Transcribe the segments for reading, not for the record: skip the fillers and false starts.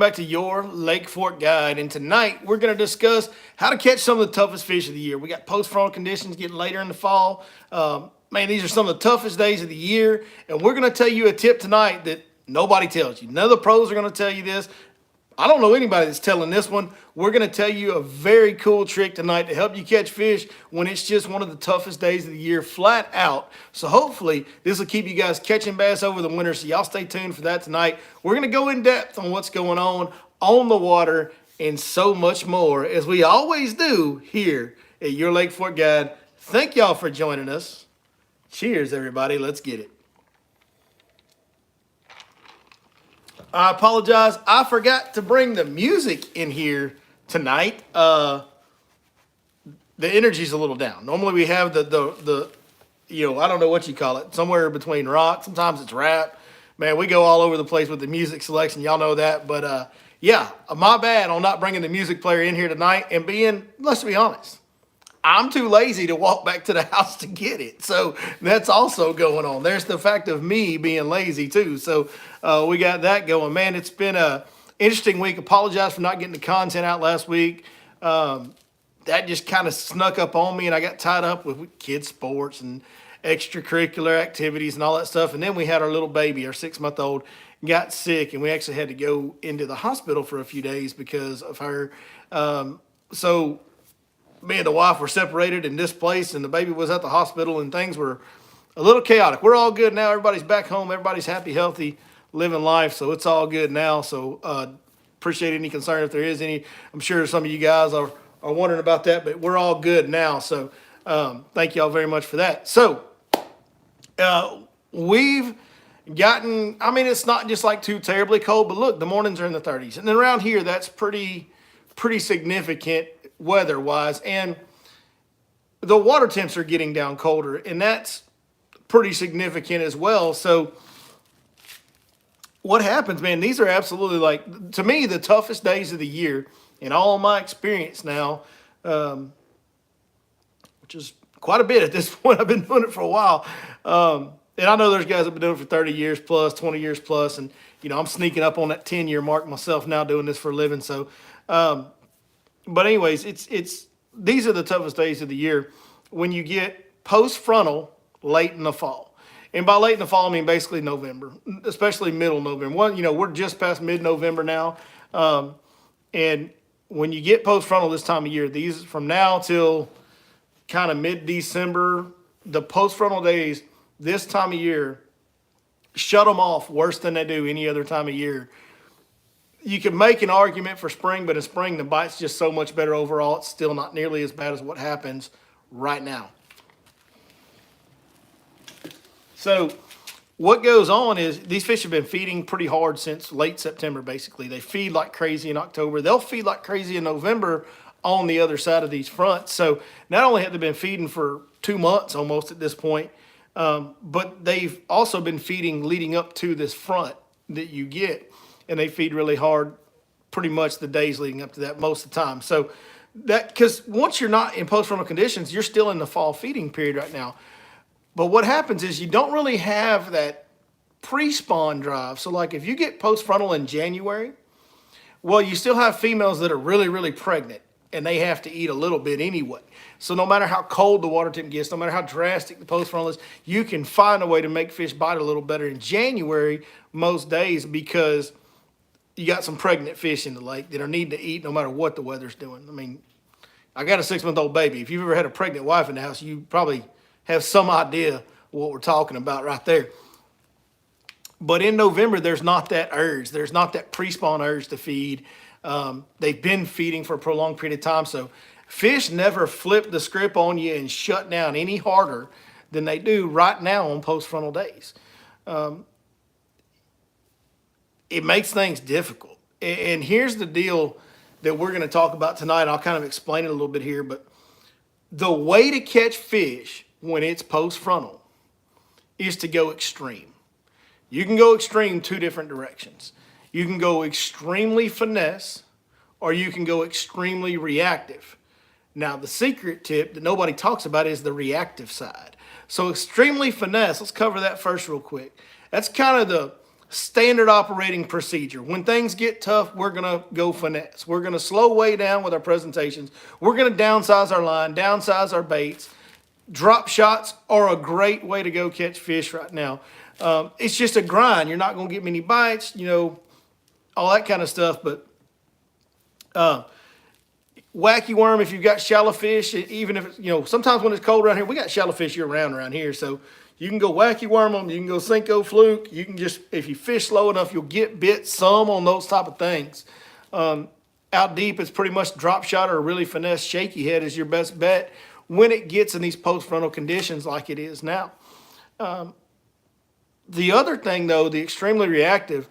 back to your Lake Fork Guide. And tonight we're going to discuss how to catch some of the toughest fish of the year. We got post-frontal conditions getting later in the fall. Man, these are some of the toughest days of the year. And we're going to tell you a tip tonight that nobody tells you. None of the pros are going to tell you this. I don't know anybody that's telling this one. We're going to tell you a very cool trick tonight to help you catch fish when it's just one of the toughest days of the year, flat out. So hopefully this will keep you guys catching bass over the winter. So y'all stay tuned for that tonight. We're going to go in depth on what's going on the water, and so much more, as we always do here at Your Lake Fork Guide. Thank y'all for joining us. Cheers, everybody. Let's get it. I apologize. I forgot to bring the music in here tonight. The energy's a little down. Normally we have the I don't know what you call it, somewhere between rock. Sometimes it's rap. Man, we go all over the place with the music selection. Y'all know that. But yeah, my bad on not bringing the music player in here tonight and let's be honest, I'm too lazy to walk back to the house to get it. So that's also going on. There's the fact of me being lazy too. So we got that going. Man, it's been a interesting week. Apologize for not getting the content out last week. That just kind of snuck up on me, and I got tied up with kids' sports and extracurricular activities and all that stuff. And then we had our little baby, our 6-month-old, got sick, and we actually had to go into the hospital for a few days because of her. So me and the wife were separated and displaced, and the baby was at the hospital, and things were a little chaotic. We're all good now. Everybody's back home. Everybody's happy, healthy, living life. So it's all good now. So appreciate any concern if there is any. I'm sure some of you guys are wondering about that, but we're all good now. So thank y'all very much for that. So we've gotten, it's not just like too terribly cold, but look, the mornings are in the 30s. And then around here, that's pretty significant weather-wise. And the water temps are getting down colder, and that's pretty significant as well. So what happens, man, these are absolutely, like, to me, the toughest days of the year in all my experience now, which is quite a bit at this point. I've been doing it for a while. And I know there's guys that have been doing it for 30 years plus, 20 years plus, and, I'm sneaking up on that 10-year mark myself now doing this for a living. So, but anyways, these are the toughest days of the year when you get post-frontal late in the fall. And by late in the fall, I mean basically November, especially middle November. We're just past mid-November now. And when you get post-frontal this time of year, these from now till kind of mid-December, the post-frontal days this time of year, shut them off worse than they do any other time of year. You can make an argument for spring, but in spring, the bite's just so much better overall. It's still not nearly as bad as what happens right now. So what goes on is these fish have been feeding pretty hard since late September, basically. They feed like crazy in October. They'll feed like crazy in November on the other side of these fronts. So not only have they been feeding for 2 months almost at this point, but they've also been feeding leading up to this front that you get. And they feed really hard pretty much the days leading up to that most of the time. So because once you're not in post-frontal conditions, you're still in the fall feeding period right now. But what happens is you don't really have that pre-spawn drive. So like if you get post-frontal in January, well, you still have females that are really, really pregnant, and they have to eat a little bit anyway. So no matter how cold the water temp gets, no matter how drastic the post-frontal is, you can find a way to make fish bite a little better in January most days because you got some pregnant fish in the lake that are needing to eat no matter what the weather's doing. I got a 6-month-old baby. If you've ever had a pregnant wife in the house, you probably have some idea what we're talking about right there. But in November, there's not that urge. There's not that pre-spawn urge to feed. They've been feeding for a prolonged period of time. So fish never flip the script on you and shut down any harder than they do right now on post-frontal days. It makes things difficult. And here's the deal that we're going to talk about tonight. I'll kind of explain it a little bit here, but the way to catch fish when it's post-frontal is to go extreme. You can go extreme 2 different directions. You can go extremely finesse, or you can go extremely reactive. Now, the secret tip that nobody talks about is the reactive side. So extremely finesse, let's cover that first real quick. That's kind of the standard operating procedure. When things get tough, we're going to go finesse. We're going to slow way down with our presentations. We're going to downsize our line, downsize our baits. Drop shots are a great way to go catch fish right now. It's just a grind. You're not going to get many bites, you know, all that kind of stuff. But wacky worm, if you've got shallow fish, even if, you know, sometimes when it's cold around here, we got shallow fish year round around here. So you can go wacky worm them, you can go Cinco fluke. You can just, if you fish slow enough, you'll get bit some on those type of things. Out deep, it's pretty much drop shot or a really finesse shaky head is your best bet when it gets in these post-frontal conditions like it is now. The other thing, though, the extremely reactive,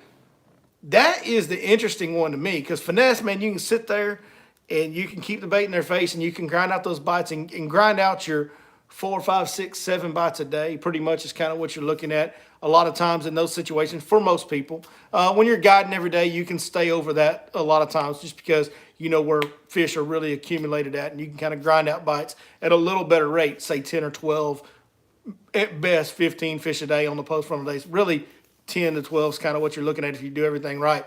that is the interesting one to me, because finesse, man, you can sit there and you can keep the bait in their face and you can grind out those bites and grind out your 4, 5, 6, 7 bites a day. Pretty much is kind of what you're looking at a lot of times in those situations for most people. When you're guiding every day, you can stay over that a lot of times just because you know where fish are really accumulated at, and you can kind of grind out bites at a little better rate, say 10 or 12, at best 15 fish a day on the post-frontal days. Really 10 to 12 is kind of what you're looking at if you do everything right.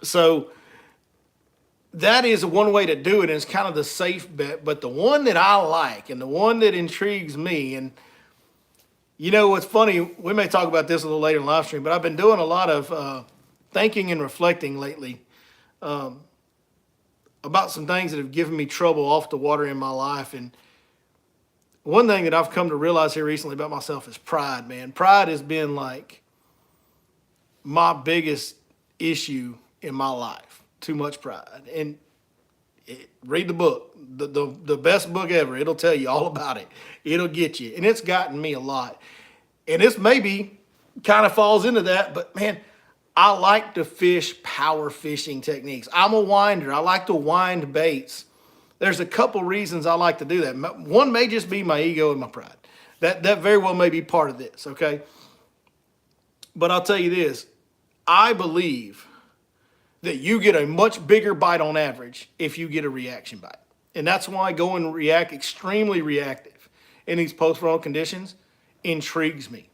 So that is one way to do it, and it's kind of the safe bet. But the one that I like and the one that intrigues me, and you know what's funny, we may talk about this a little later in the live stream, but I've been doing a lot of thinking and reflecting lately about some things that have given me trouble off the water in my life. And one thing that I've come to realize here recently about myself is pride, man. Pride has been like my biggest issue in my life. Too much pride. And read the book, the best book ever. It'll tell you all about it. It'll get you. And it's gotten me a lot. And this maybe kind of falls into that, but man, I like to fish power fishing techniques. I'm a winder. I like to wind baits. There's a couple reasons I like to do that. One may just be my ego and my pride. That very well may be part of this, okay? But I'll tell you this. I believe that you get a much bigger bite on average if you get a reaction bite. And that's why going extremely reactive in these post-frontal conditions intrigues me.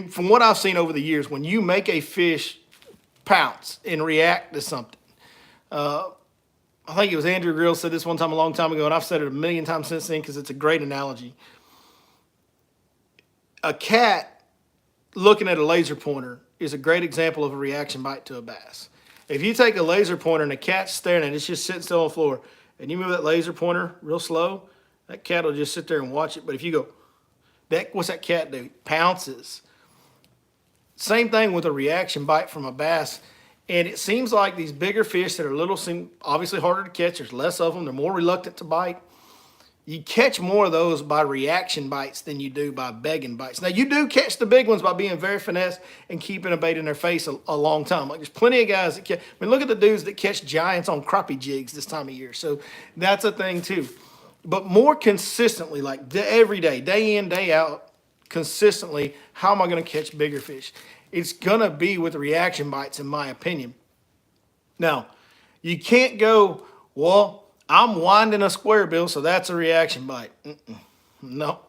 From what I've seen over the years, when you make a fish pounce and react to something, I think it was Andrew Grill said this one time a long time ago, and I've said it a million times since then because it's a great analogy. A cat looking at a laser pointer is a great example of a reaction bite to a bass. If you take a laser pointer and a cat's staring at it, it's just sitting still on the floor, and you move that laser pointer real slow, that cat will just sit there and watch it. But if you go, what's that cat do? Pounces. Same thing with a reaction bite from a bass. And it seems like these bigger fish that are little seem obviously harder to catch. There's less of them. They're more reluctant to bite. You catch more of those by reaction bites than you do by begging bites. Now, you do catch the big ones by being very finesse and keeping a bait in their face a long time. Like, there's plenty of guys that catch. I mean, look at the dudes that catch giants on crappie jigs this time of year. So that's a thing, too. But more consistently, like every day, day in, day out, consistently, how am I going to catch bigger fish? It's going to be with reaction bites, in my opinion. Now, you can't go, well, I'm winding a square bill, so that's a reaction bite. No,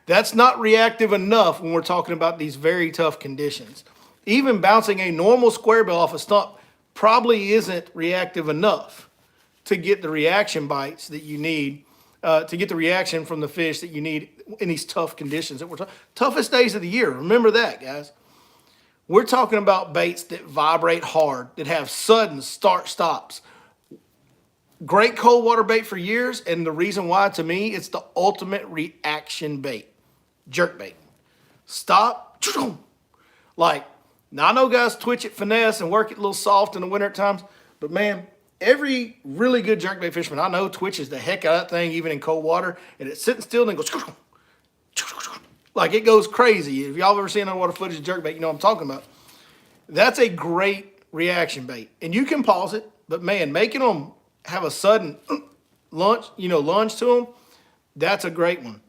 that's not reactive enough when we're talking about these very tough conditions. Even bouncing a normal square bill off a stump probably isn't reactive enough to get the reaction bites that you need, to get the reaction from the fish that you need in these tough conditions that we're talking. Toughest days of the year. Remember that, guys. We're talking about baits that vibrate hard, that have sudden start-stops. Great cold water bait for years, and the reason why, to me, it's the ultimate reaction bait. Jerk bait. Stop. Like, now I know guys twitch it finesse and work it a little soft in the winter times, but man, every really good jerkbait fisherman I know twitches the heck out of that thing even in cold water, and it's sitting still and it goes like it goes crazy. If y'all ever seen underwater footage of jerkbait, you know what I'm talking about. That's a great reaction bait, and you can pause it, but man, making them have a sudden lunge to them, that's a great one.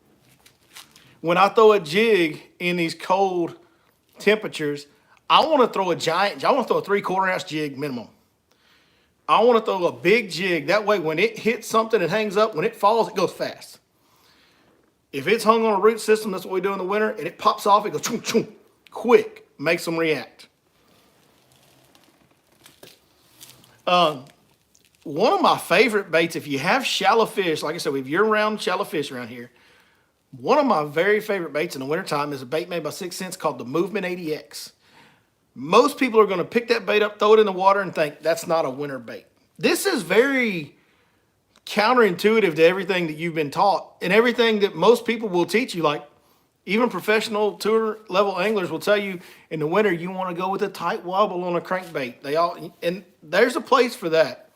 When I throw a jig in these cold temperatures, I want to throw a giant. I want to throw a 3/4 ounce jig minimum. I want to throw a big jig. That way when it hits something and hangs up, when it falls, it goes fast. If it's hung on a root system, that's what we do in the winter, and it pops off, it goes choom, choom, quick, makes them react. One of my favorite baits, if you have shallow fish, like I said, we have year-round shallow fish around here. One of my very favorite baits in the wintertime is a bait made by 6 Cents called the Movement 80X. Most people are going to pick that bait up, throw it in the water, and think that's not a winter bait. This is very counterintuitive to everything that you've been taught and everything that most people will teach you. Like even professional tour level anglers will tell you in the winter you want to go with a tight wobble on a crankbait. And there's a place for that.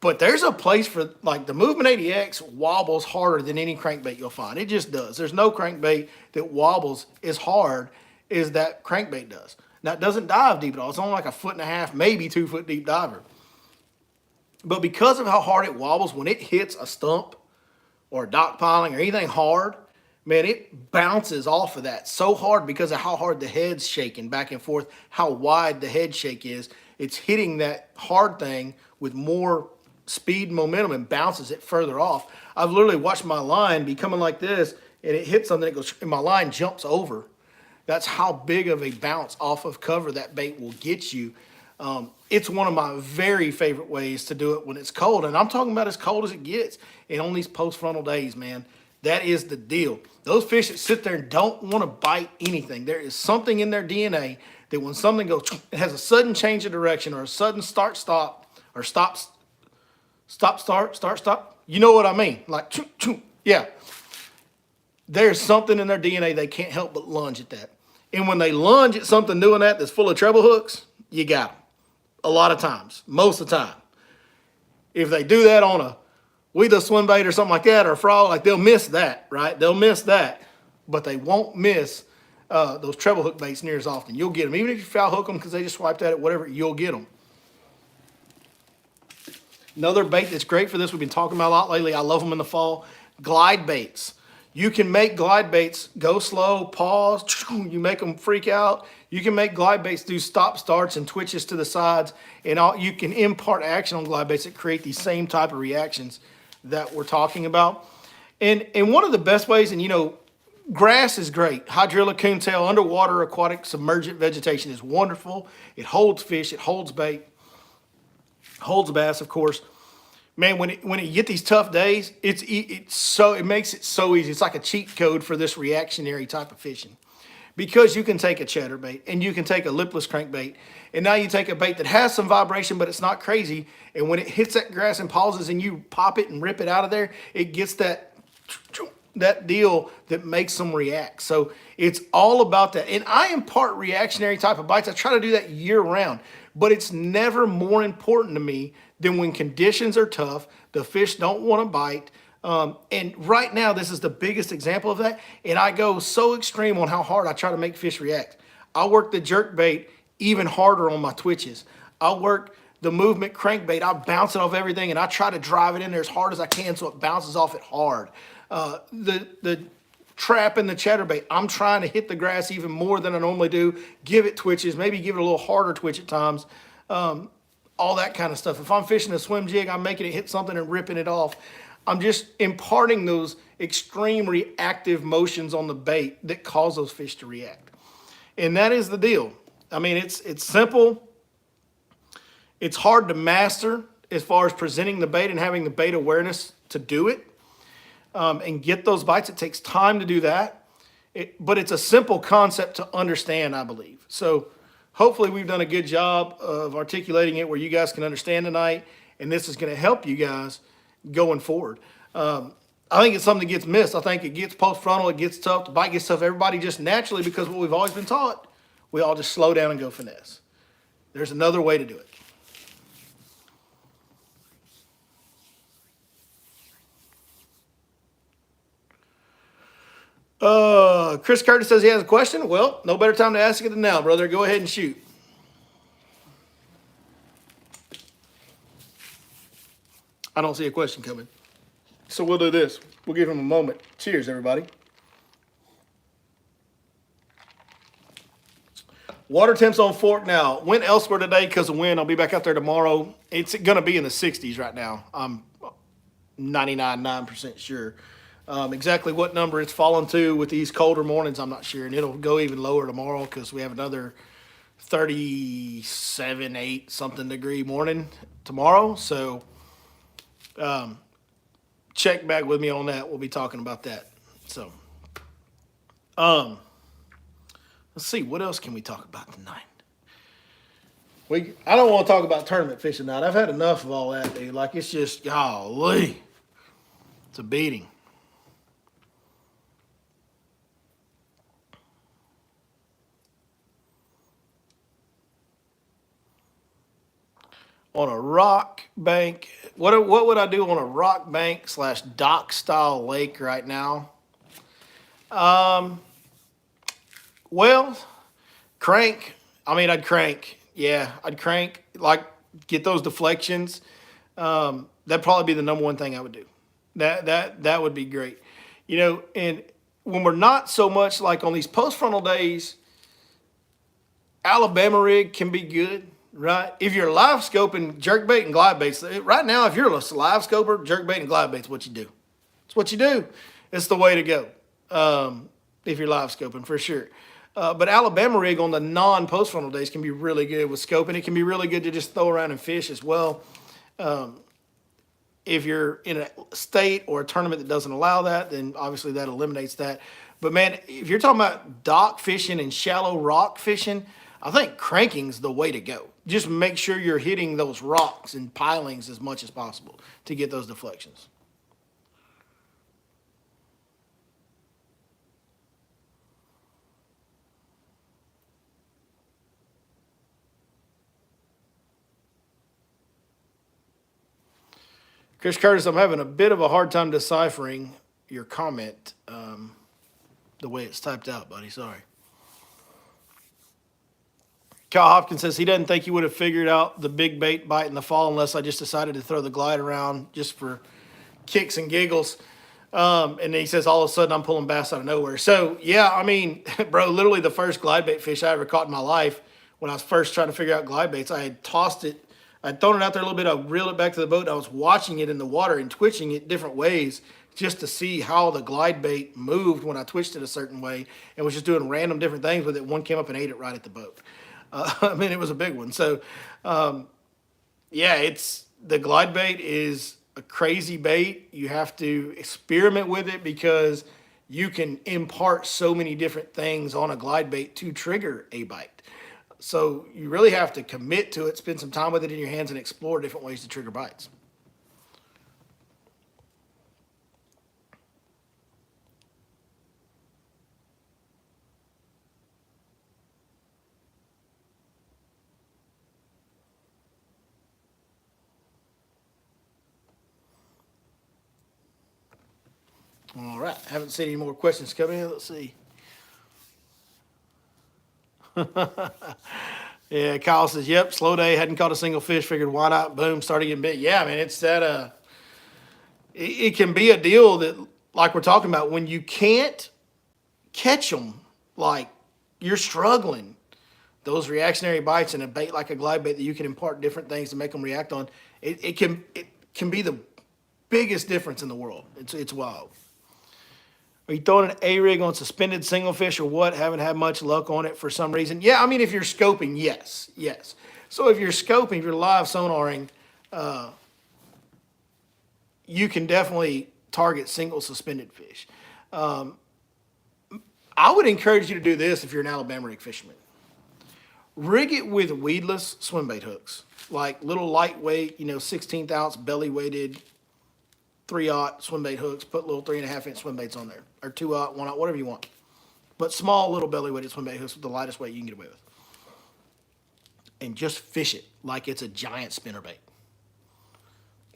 But there's a place for, like, the Movement 80X wobbles harder than any crankbait you'll find. It just does. There's no crankbait that wobbles as hard as that crankbait does. Now, it doesn't dive deep at all. It's only like 1.5 foot, maybe 2 foot deep diver. But because of how hard it wobbles, when it hits a stump or a dock piling or anything hard, man, it bounces off of that so hard because of how hard the head's shaking back and forth, how wide the head shake is. It's hitting that hard thing with more speed and momentum and bounces it further off. I've literally watched my line be coming like this, and it hits something, it goes, and my line jumps over. That's how big of a bounce off of cover that bait will get you. It's one of my very favorite ways to do it when it's cold, and I'm talking about as cold as it gets. And on these post-frontal days, man, that is the deal. Those fish that sit there and don't want to bite anything, there is something in their DNA that when something goes, it has a sudden change of direction or a sudden start, stop, or stop, start. You know what I mean? Like, yeah. There's something in their DNA they can't help but lunge at that. And when they lunge at something doing that that's full of treble hooks, you got them. A lot of times, most of the time. If they do that on a weed swim bait or something like that, or a frog, like they'll miss that, right? They'll miss that, but they won't miss those treble hook baits near as often. You'll get them. Even if you foul hook them because they just swiped at it, whatever, you'll get them. Another bait that's great for this, we've been talking about a lot lately, I love them in the fall, glide baits. You can make glide baits go slow, pause, you make them freak out. You can make glide baits do stop starts and twitches to the sides, and you can impart action on glide baits that create these same type of reactions that we're talking about. And one of the best ways, and you know, grass is great. Hydrilla, coontail, underwater, aquatic, submergent vegetation is wonderful. It holds fish, it holds bait, holds bass, of course. Man, when you get these tough days, it makes it so easy. It's like a cheat code for this reactionary type of fishing. Because you can take a chatterbait and you can take a lipless crankbait, and now you take a bait that has some vibration, but it's not crazy. And when it hits that grass and pauses and you pop it and rip it out of there, it gets that deal that makes them react. So it's all about that. And I impart reactionary type of bites. I try to do that year round, but it's never more important to me than when conditions are tough, the fish don't want to bite. And right now, this is the biggest example of that. And I go so extreme on how hard I try to make fish react. I work the jerk bait even harder on my twitches. I work the movement crankbait. I bounce it off everything, and I try to drive it in there as hard as I can so it bounces off it hard. The trap and the chatterbait, I'm trying to hit the grass even more than I normally do, give it twitches, maybe give it a little harder twitch at times. All that kind of stuff. If I'm fishing a swim jig, I'm making it hit something and ripping it off. I'm just imparting those extreme reactive motions on the bait that cause those fish to react. And that is the deal. I mean, it's simple. It's hard to master as far as presenting the bait and having the bait awareness to do it and get those bites. It takes time to do that. But it's a simple concept to understand, I believe. So hopefully we've done a good job of articulating it where you guys can understand tonight, and this is going to help you guys going forward. I think it's something that gets missed. I think it gets post-frontal, it gets tough, the bite gets tough, everybody just naturally, because what we've always been taught, we all just slow down and go finesse. There's another way to do it. Chris Curtis says he has a question. Well, no better time to ask it than now, brother. Go ahead and shoot. I don't see a question coming. So we'll do this. We'll give him a moment. Cheers, everybody. Water temps on Fork now. Went elsewhere today because of wind. I'll be back out there tomorrow. It's going to be in the 60s right now. I'm 99.9% sure. Exactly what number it's fallen to with these colder mornings, I'm not sure. And it'll go even lower tomorrow because we have another 37, 8 something degree morning tomorrow. So check back with me on that. We'll be talking about that. So let's see, what else can we talk about tonight? I don't want to talk about tournament fishing tonight. I've had enough of all that, dude. Like, it's just, golly, it's a beating. On a rock bank, what would I do on a rock bank / dock style lake right now? Well, crank. I mean, I'd crank. Yeah, I'd crank. Like, get those deflections. That'd probably be the number one thing I would do. That would be great. You know, and when we're not so much like on these post-frontal days, Alabama rig can be good, right? If you're live scoping jerkbait and glide baits, right now, if you're a live scoper, jerkbait and glide bait's what you do. It's what you do. It's the way to go. If you're live scoping, for sure. But Alabama rig on the non-post-frontal days can be really good with scoping. It can be really good to just throw around and fish as well. If you're in a state or a tournament that doesn't allow that, then obviously that eliminates that. But, man, if you're talking about dock fishing and shallow rock fishing, I think cranking's the way to go. Just make sure you're hitting those rocks and pilings as much as possible to get those deflections. Chris Curtis, I'm having a bit of a hard time deciphering your comment the way it's typed out, buddy. Sorry. Kyle Hopkins says he doesn't think he would have figured out the big bait bite in the fall unless I just decided to throw the glide around just for kicks and giggles. And he says all of a sudden I'm pulling bass out of nowhere. So, yeah, I mean, bro, literally the first glide bait fish I ever caught in my life when I was first trying to figure out glide baits, I had tossed it. I'd thrown it out there a little bit. I reeled it back to the boat. I was watching it in the water and twitching it different ways just to see how the glide bait moved when I twitched it a certain way, and was just doing random different things with it. One came up and ate it right at the boat. I mean, it was a big one. So, yeah, the glide bait is a crazy bait. You have to experiment with it because you can impart so many different things on a glide bait to trigger a bite. So you really have to commit to it, spend some time with it in your hands, and explore different ways to trigger bites. All right. Haven't seen any more questions come in. Let's see. Yeah, Kyle says, yep, slow day, hadn't caught a single fish, figured why not, boom, started getting bit. Yeah, man, it's that, it can be a deal that, like we're talking about, when you can't catch them, like you're struggling, those reactionary bites and a bait like a glide bait that you can impart different things to make them react on, it can be the biggest difference in the world. It's wild. Are you throwing an A-rig on suspended single fish or what? Haven't had much luck on it for some reason. Yeah, I mean, if you're scoping, yes. So if you're scoping, if you're live sonaring, you can definitely target single suspended fish. I would encourage you to do this if you're an Alabama rig fisherman. Rig it with weedless swim bait hooks, like little lightweight, 16th ounce belly weighted 3/0 swim bait hooks. Put little 3.5 inch swim baits on there, or 2/0, 1/0, whatever you want. But small little belly weighted swim bait hooks with the lightest weight you can get away with. And just fish it like it's a giant spinnerbait.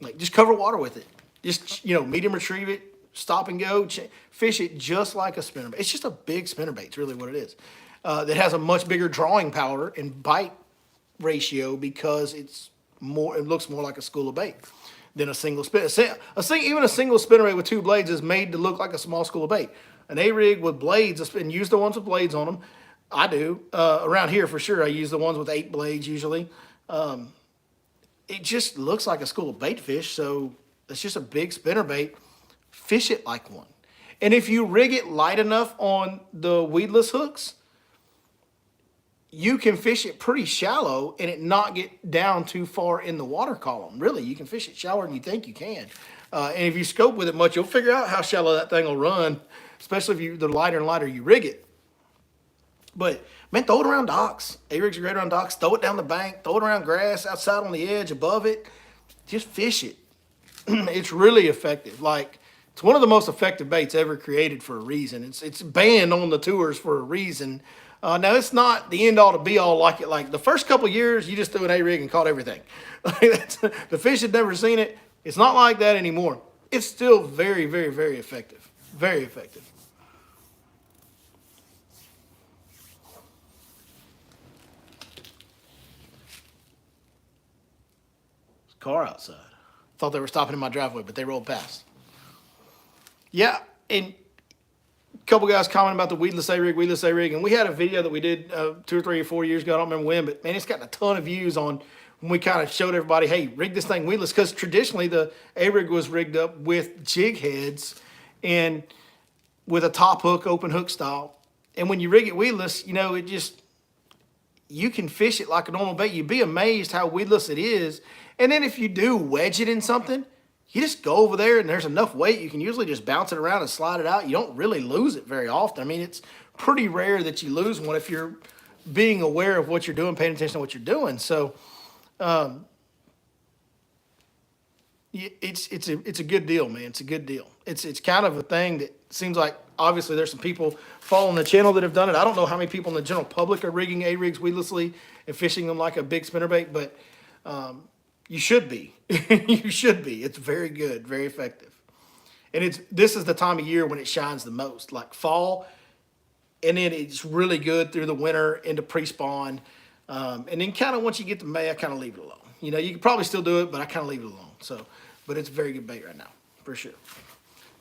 Like, just cover water with it. Just, medium retrieve it, stop and go, fish it just like a spinnerbait. It's just a big spinnerbait. It's really what it is. That has a much bigger drawing power and bite ratio because it looks more like a school of bait than a single spin. Even a single spinnerbait with 2 blades is made to look like a small school of bait. An A-rig with blades, and use the ones with blades on them, I do. Around here for sure, I use the ones with 8 blades usually. It just looks like a school of bait fish, so it's just a big spinner bait. Fish it like one. And if you rig it light enough on the weedless hooks, you can fish it pretty shallow and it not get down too far in the water column. Really, you can fish it shallower than you think you can. And if you scope with it much, you'll figure out how shallow that thing will run, especially if the lighter and lighter you rig it. But man, throw it around docks. A-rigs are great around docks. Throw it down the bank. Throw it around grass, outside on the edge, above it. Just fish it. It's really effective. Like, it's one of the most effective baits ever created for a reason. It's banned on the tours for a reason. Now, it's not the end all to be all like it. Like the first couple of years, you just threw an A-rig and caught everything. The fish had never seen it. It's not like that anymore. It's still very, very, very effective. Very effective. Car outside. Thought they were stopping in my driveway, but they rolled past. Yeah, and a couple guys commenting about the weedless A-rig, and we had a video that we did 2 or 3 or 4 years ago. I don't remember when, but man, it's gotten a ton of views on when we kind of showed everybody, hey, rig this thing weedless, because traditionally the A-rig was rigged up with jig heads and with a top hook, open hook style. And when you rig it weedless, you know, you can fish it like a normal bait. You'd be amazed how weedless it is. And then if you do wedge it in something, you just go over there and there's enough weight, you can usually just bounce it around and slide it out. You don't really lose it very often. I mean, it's pretty rare that you lose one if you're being aware of what you're doing, paying attention to what you're doing. So it's a good deal, man. It's a good deal. It's kind of a thing that seems like obviously there's some people following the channel that have done it. I don't know how many people in the general public are rigging A-rigs weedlessly and fishing them like a big spinnerbait, but you should be. You should be. It's very good, very effective. And this is the time of year when it shines the most, like fall, and then it's really good through the winter into pre-spawn. And then kind of once you get to May, I kind of leave it alone. You know, you can probably still do it, but I kind of leave it alone. So, but it's a very good bait right now, for sure.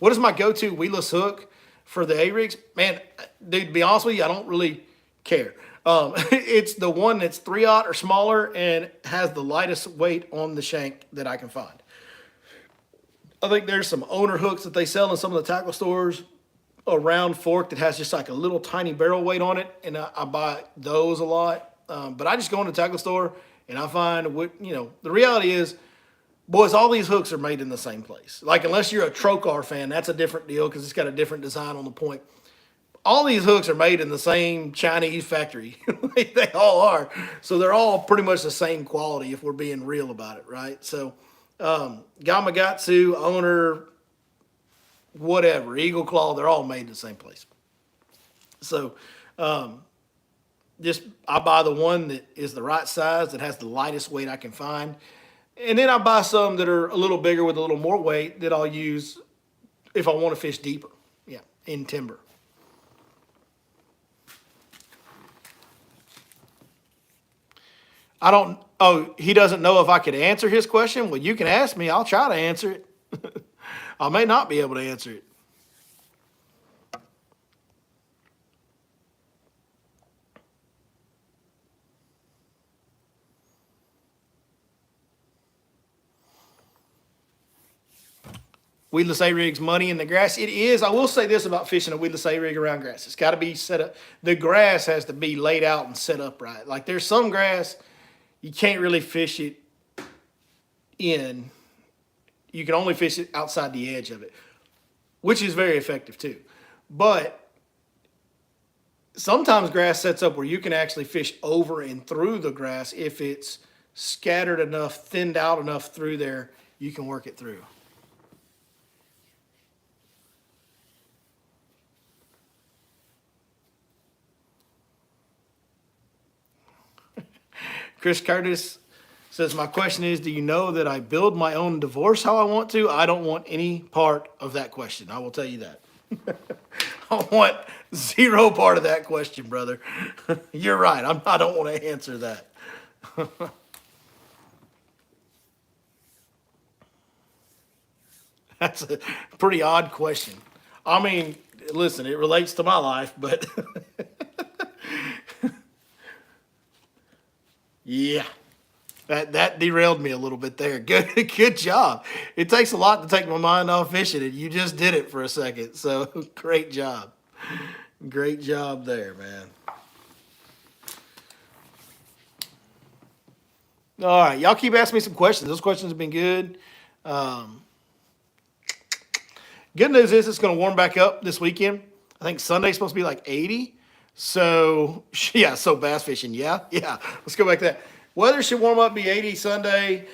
What is my go-to weedless hook for the A-rigs? Man, dude, to be honest with you, I don't really care. It's the one that's 3/0 or smaller and has the lightest weight on the shank that I can find. I think there's some owner hooks that they sell in some of the tackle stores, a round fork that has just like a little tiny barrel weight on it, and I buy those a lot. But I just go in the tackle store and I find, the reality is, boys, all these hooks are made in the same place. Like, unless you're a Trocar fan, that's a different deal because it's got a different design on the point. All these hooks are made in the same Chinese factory. They all are. So they're all pretty much the same quality if we're being real about it, right? So Gamakatsu, Owner, whatever, Eagle Claw, they're all made in the same place. So I buy the one that is the right size, that has the lightest weight I can find. And then I buy some that are a little bigger with a little more weight that I'll use if I want to fish deeper, in timber. He doesn't know if I could answer his question. Well, you can ask me. I'll try to answer it. I may not be able to answer it. Weedless A-rigs, money in the grass. It is. I will say this about fishing a weedless A-rig around grass. It's got to be set up. The grass has to be laid out and set up right. Like, there's some grass you can't really fish it in. You can only fish it outside the edge of it, which is very effective too. But sometimes grass sets up where you can actually fish over and through the grass. If it's scattered enough, thinned out enough through there, you can work it through. Chris Curtis says, my question is, do you know that I build my own divorce how I want to? I don't want any part of that question. I will tell you that. I want zero part of that question, brother. You're right. I don't want to answer that. That's a pretty odd question. I mean, listen, it relates to my life, but Yeah. That derailed me a little bit there. Good job. It takes a lot to take my mind off fishing, and you just did it for a second. So great job. Great job there, man. All right, y'all keep asking me some questions. Those questions have been good. Um, Good news is it's going to warm back up this weekend. I think Sunday's supposed to be like 80. So, yeah, so bass fishing. Yeah. Let's go back to that. Weather should warm up, be 80 Sunday.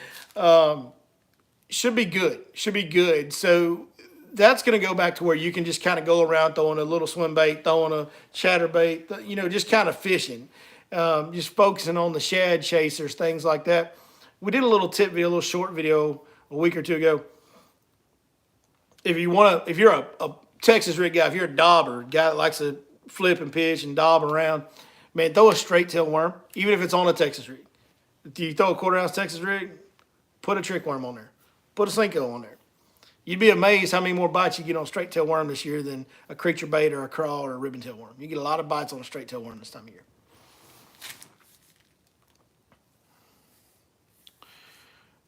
Should be good. Should be good. So, that's going to go back to where you can just kind of go around throwing a little swim bait, throwing a chatterbait, just kind of fishing. Just focusing on the shad chasers, things like that. We did a little tip video, a little short video a week or two ago. If you're a Texas rig guy, if you're a dauber guy that likes to flip and pitch and daub around, man, throw a straight tail worm, even if it's on a Texas rig. If you throw a quarter ounce Texas rig, put a trick worm on there, put a Senko on there. You'd be amazed how many more bites you get on a straight tail worm this year than a creature bait or a crawl or a ribbon tail worm. You get a lot of bites on a straight tail worm this time of year.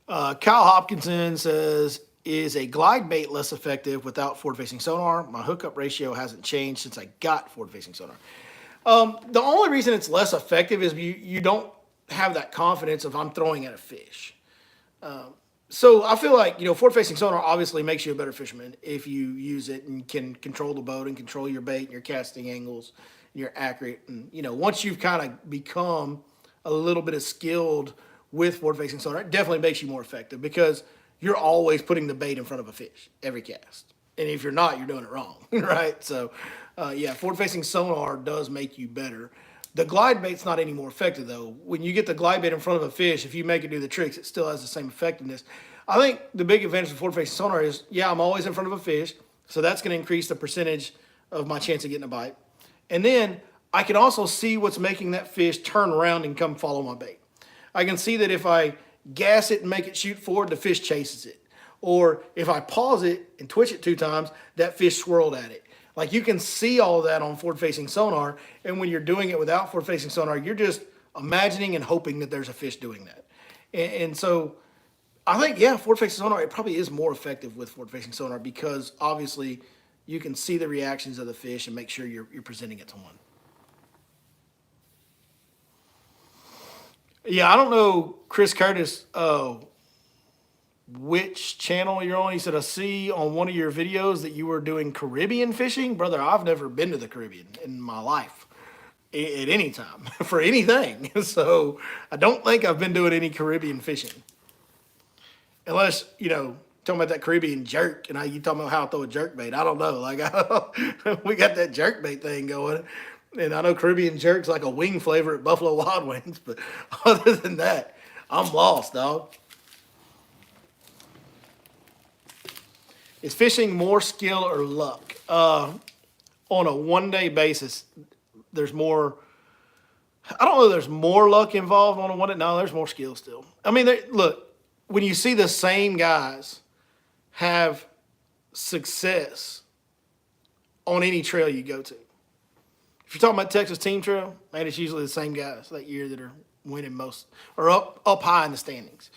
Kyle Hopkinson says, is a glide bait less effective without forward-facing sonar? My hookup ratio hasn't changed since I got forward-facing sonar. The only reason it's less effective is you don't have that confidence of I'm throwing at a fish. So I feel like, forward-facing sonar obviously makes you a better fisherman if you use it and can control the boat and control your bait and your casting angles and you're accurate. And, once you've kind of become a little bit of skilled with forward-facing sonar, it definitely makes you more effective because you're always putting the bait in front of a fish every cast. And if you're not, you're doing it wrong, right? So, forward-facing sonar does make you better. The glide bait's not any more effective, though. When you get the glide bait in front of a fish, if you make it do the tricks, it still has the same effectiveness. I think the big advantage of forward-facing sonar is, I'm always in front of a fish, so that's going to increase the percentage of my chance of getting a bite. And then I can also see what's making that fish turn around and come follow my bait. I can see that if I gas it and make it shoot forward, the fish chases it. Or if I pause it and twitch it 2 times, that fish swirled at it. Like, you can see all of that on forward-facing sonar, and when you're doing it without forward-facing sonar, you're just imagining and hoping that there's a fish doing that. And so I think, forward-facing sonar, it probably is more effective with forward-facing sonar because obviously you can see the reactions of the fish and make sure you're presenting it to one. Yeah, I don't know, Chris Curtis, which channel you're on. He said, I see on one of your videos that you were doing Caribbean fishing. Brother, I've never been to the Caribbean in my life at any time for anything. So I don't think I've been doing any Caribbean fishing. Unless, talking about that Caribbean jerk and you talking about how to throw a jerk bait. I don't know. Like, we got that jerk bait thing going. And I know Caribbean jerk's like a wing flavor at Buffalo Wild Wings, but other than that, I'm lost, dog. Is fishing more skill or luck? On a one-day basis, there's more. I don't know if there's more luck involved on a one-day. No, there's more skill still. I mean, look, when you see the same guys have success on any trail you go to, if you're talking about Texas Team Trail, man, it's usually the same guys that year that are winning most or up high in the standings.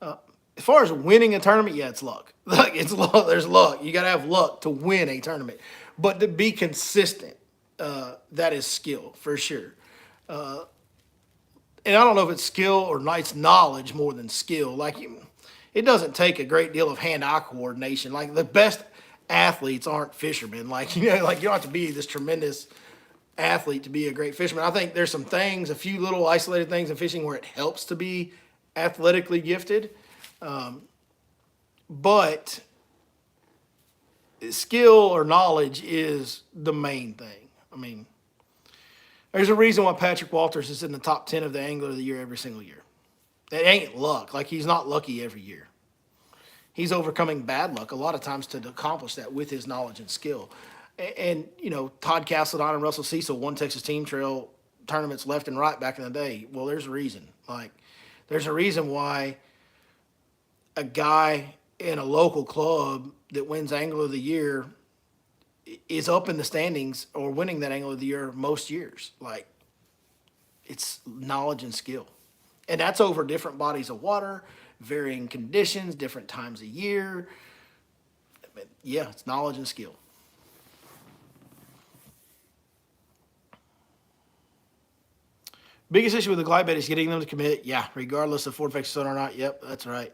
As far as winning a tournament, it's luck. Like, it's luck. There's luck. You got to have luck to win a tournament. But to be consistent, that is skill for sure. And I don't know if it's skill or it's knowledge more than skill. Like, it doesn't take a great deal of hand-eye coordination. Like, the best athletes aren't fishermen. Like, you don't have to be this tremendous athlete to be a great fisherman. I think there's some things, a few little isolated things in fishing where it helps to be athletically gifted. But skill or knowledge is the main thing. I mean, there's a reason why Patrick Walters is in the top 10 of the Angler of the Year every single year. It ain't luck. Like, he's not lucky every year. He's overcoming bad luck a lot of times to accomplish that with his knowledge and skill. And Todd Castledine and Russell Cecil won Texas Team Trail tournaments left and right back in the day. Well, there's a reason. Like, there's a reason why a guy in a local club that wins Angler of the Year is up in the standings or winning that Angler of the Year most years. Like, it's knowledge and skill. And that's over different bodies of water, varying conditions, different times of year. Yeah, it's knowledge and skill. Biggest issue with the glide bait is getting them to commit. Yeah, regardless of forward facing sonar or not. Yep, that's right.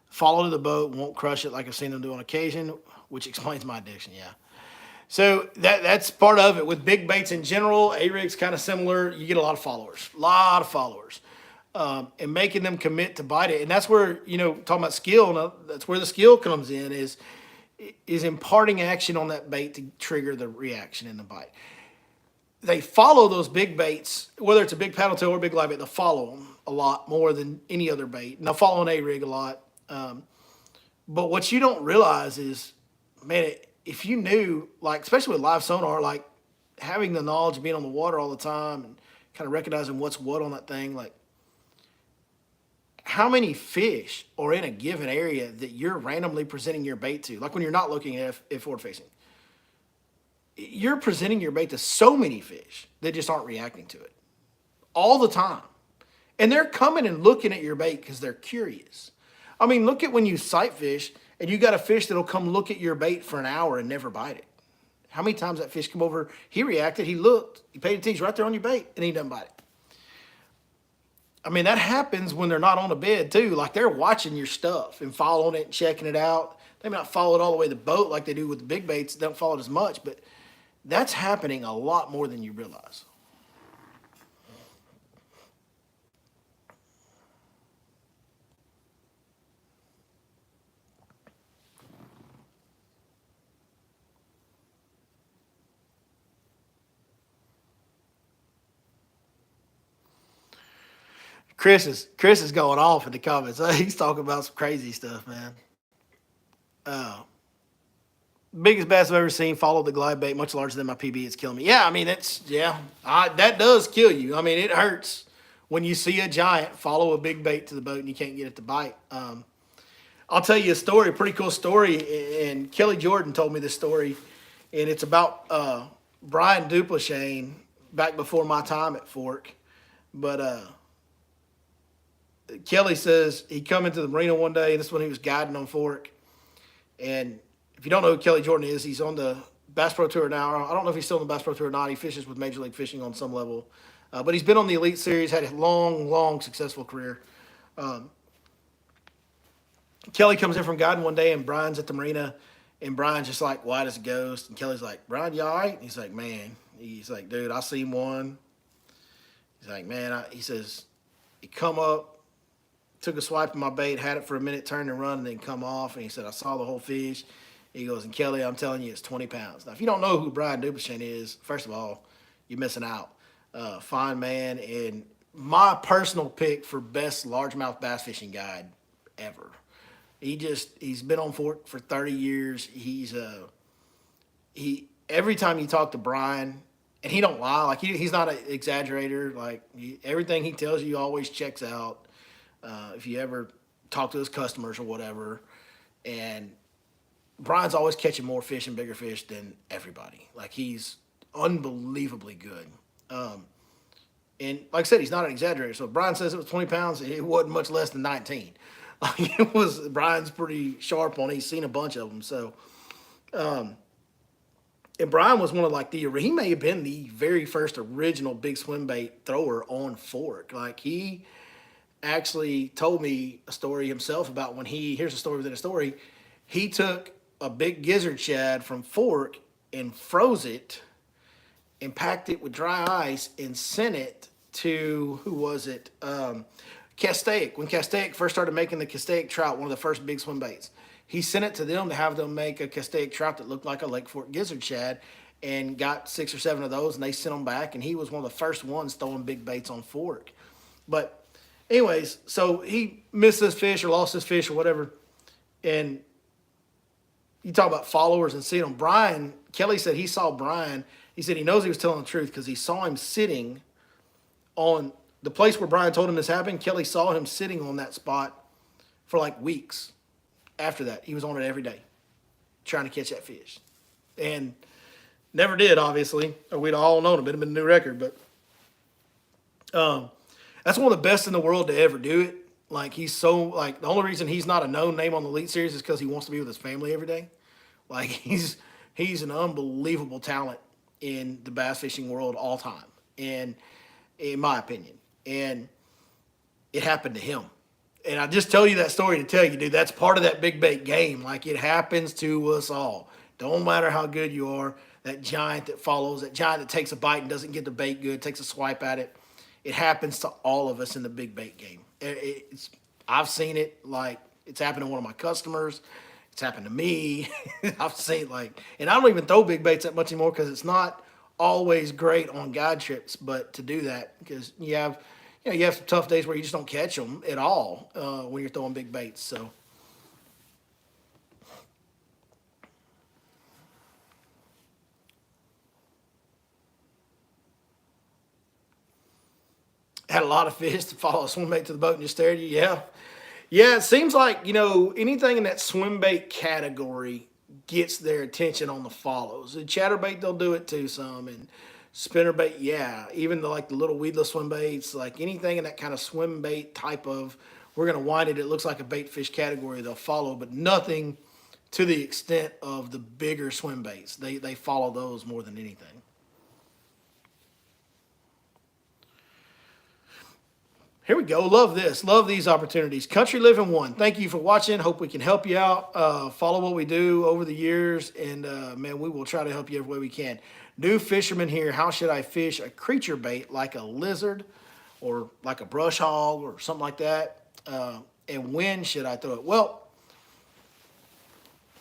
Follow to the boat, won't crush it like I've seen them do on occasion, which explains my addiction. Yeah. So that's part of it. With big baits in general, A-rig's kind of similar. You get a lot of followers. And making them commit to bite it. And that's where, talking about skill, that's where the skill comes in, is imparting action on that bait to trigger the reaction in the bite. They follow those big baits, whether it's a big paddle tail or a big live bait, they'll follow them a lot more than any other bait. And they'll follow an A-rig a lot. But what you don't realize is, man, if you knew, like, especially with live sonar, like having the knowledge of being on the water all the time and kind of recognizing what's what on that thing, like how many fish are in a given area that you're randomly presenting your bait to? Like when you're not looking at forward facing, you're presenting your bait to so many fish that just aren't reacting to it all the time. And they're coming and looking at your bait because they're curious. I mean, look at when you sight fish and you got a fish that'll come look at your bait for an hour and never bite it. How many times that fish come over, he reacted, he looked, he paid attention right there on your bait, and he doesn't bite it. I mean, that happens when they're not on the bed too. Like they're watching your stuff and following it and checking it out. They may not follow it all the way to the boat like they do with the big baits. They don't follow it as much, but that's happening a lot more than you realize. Chris is going off in the comments. He's talking about some crazy stuff, man. Uh, Biggest bass I've ever seen. Followed the glide bait, much larger than my PB. It's killing me. Yeah, I mean that does kill you. I mean it hurts when you see a giant follow a big bait to the boat and you can't get it to bite. I'll tell you a story, a pretty cool story, and Kelly Jordan told me this story, and it's about Brian Duplashane back before my time at Fork, but Kelly says he come into the marina one day, and this is when he was guiding on Fork. And if you don't know who Kelly Jordan is, he's on the Bass Pro Tour now. I don't know if he's still on the Bass Pro Tour or not. He fishes with Major League Fishing on some level. But he's been on the Elite Series, had a long, successful career. Kelly comes in from guiding one day, and Brian's at the marina, and Brian's just like white as a ghost. And Kelly's like, Brian, you all right? He's like, man. He's like, dude, I seen one. He's like, man, he says, he come up, took a swipe of my bait, had it for a minute, turned and run, and then come off. And he said, I saw the whole fish. He goes, and Kelly, I'm telling you, it's 20 pounds. Now, if you don't know who Brian Duplashane is, first of all, you're missing out. Fine man, and my personal pick for best largemouth bass fishing guide ever. He's been on Fork for 30 years. Every time you talk to Brian, and he don't lie, like he's not an exaggerator. Like everything he tells you always checks out. If you ever talk to his customers or whatever, and Brian's always catching more fish and bigger fish than everybody. Like he's unbelievably good. And like I said, he's not an exaggerator. So if Brian says it was 20 pounds, it wasn't much less than 19. Like it was, Brian's pretty sharp on it. He's seen a bunch of them. So, and Brian was one of he may have been the very first original big swim bait thrower on Fork. Like he actually told me a story himself about when here's a story within a story. He took a big gizzard shad from Fork and froze it and packed it with dry ice and sent it to, who was it? Castaic. When Castaic first started making the Castaic trout, one of the first big swim baits, he sent it to them to have them make a Castaic trout that looked like a Lake Fork gizzard shad, and got 6 or 7 of those, and they sent them back, and he was one of the first ones throwing big baits on Fork. But anyways, so he missed this fish or lost this fish or whatever, and you talk about followers and seeing them. Kelly said he saw Brian. He said he knows he was telling the truth because he saw him sitting on the place where Brian told him this happened. Kelly saw him sitting on that spot for like weeks after that. He was on it every day trying to catch that fish. And never did, obviously, or we'd all known it. It'd been a new record. But That's one of the best in the world to ever do it. Like he's so like the only reason he's not a known name on the Elite Series is because he wants to be with his family every day. Like he's an unbelievable talent in the bass fishing world all time, and in my opinion, and it happened to him. And I just tell you that story to tell you, dude, that's part of that big bait game. Like it happens to us all. Don't matter how good you are, that giant that follows, that giant that takes a bite and doesn't get the bait good, takes a swipe at it. It happens to all of us in the big bait game. I've seen it, like it's happened to one of my customers. It's happened to me. I've seen and I don't even throw big baits that much anymore because it's not always great on guide trips. But to do that, because you have some tough days where you just don't catch them at all when you're throwing big baits. So. Had a lot of fish to follow a swim bait to the boat and just stare at you. Yeah. Yeah, it seems like, anything in that swim bait category gets their attention on the follows. The chatterbait, they'll do it too some. And spinnerbait, yeah. Even the little weedless swim baits, like anything in that kind of swim bait type of, we're going to wind it, it looks like a bait fish category, they'll follow, but nothing to the extent of the bigger swim baits. They follow those more than anything. Here we go. Love this. Love these opportunities. Country Living 1. Thank you for watching. Hope we can help you out. Follow what we do over the years. And, man, we will try to help you every way we can. New fisherman here. How should I fish a creature bait like a lizard or like a brush hog or something like that? And when should I throw it? Well,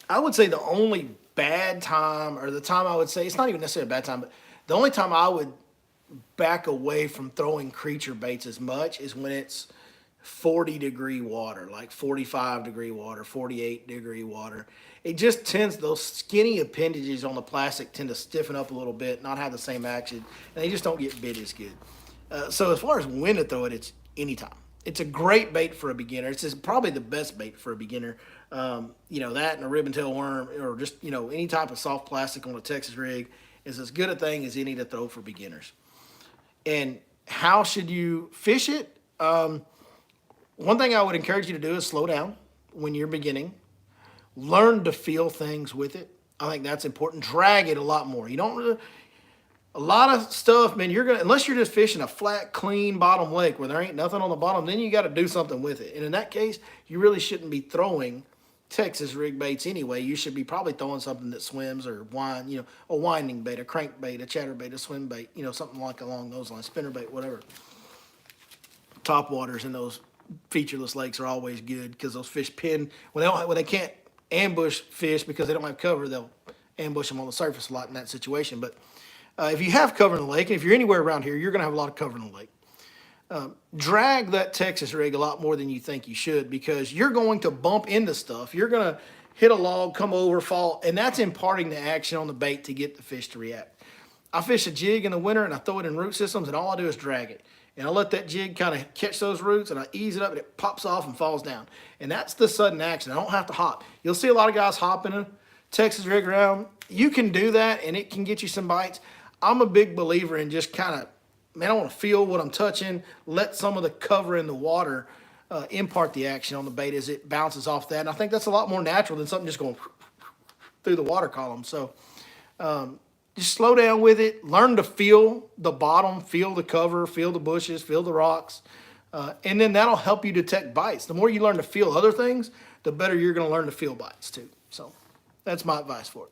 I would say the only bad time, or the time I would say, it's not even necessarily a bad time, but the only time I would back away from throwing creature baits as much is when it's 40-degree water, like 45-degree water, 48-degree water. It just tends, those skinny appendages on the plastic tend to stiffen up a little bit, not have the same action, and they just don't get bit as good. So as far as when to throw it, it's anytime. It's a great bait for a beginner. It's probably the best bait for a beginner. That and a ribbon tail worm, or just, any type of soft plastic on a Texas rig is as good a thing as any to throw for beginners. And how should you fish it? One thing I would encourage you to do is slow down when you're beginning. Learn to feel things with it. I think that's important. Drag it a lot more. You don't really, a lot of stuff, man, unless you're just fishing a flat, clean bottom lake where there ain't nothing on the bottom, then you got to do something with it. And in that case, you really shouldn't be throwing Texas rig baits anyway. You should be probably throwing something that swims, or a winding bait, a crank bait, a chatter bait, a swim bait, something like along those lines, spinner bait, whatever. Top waters in those featureless lakes are always good because those fish pin when they can't ambush fish because they don't have cover, they'll ambush them on the surface a lot in that situation. But if you have cover in the lake, and if you're anywhere around here, you're going to have a lot of cover in the lake. Drag that Texas rig a lot more than you think you should, because you're going to bump into stuff. You're going to hit a log, come over, fall, and that's imparting the action on the bait to get the fish to react. I fish a jig in the winter, and I throw it in root systems, and all I do is drag it. And I let that jig kind of catch those roots, and I ease it up, and it pops off and falls down. And that's the sudden action. I don't have to hop. You'll see a lot of guys hopping a Texas rig around. You can do that, and it can get you some bites. I'm a big believer in just kind of, man, I want to feel what I'm touching. Let some of the cover in the water impart the action on the bait as it bounces off that. And I think that's a lot more natural than something just going through the water column. So just slow down with it. Learn to feel the bottom, feel the cover, feel the bushes, feel the rocks. And then that'll help you detect bites. The more you learn to feel other things, the better you're going to learn to feel bites too. So that's my advice for it.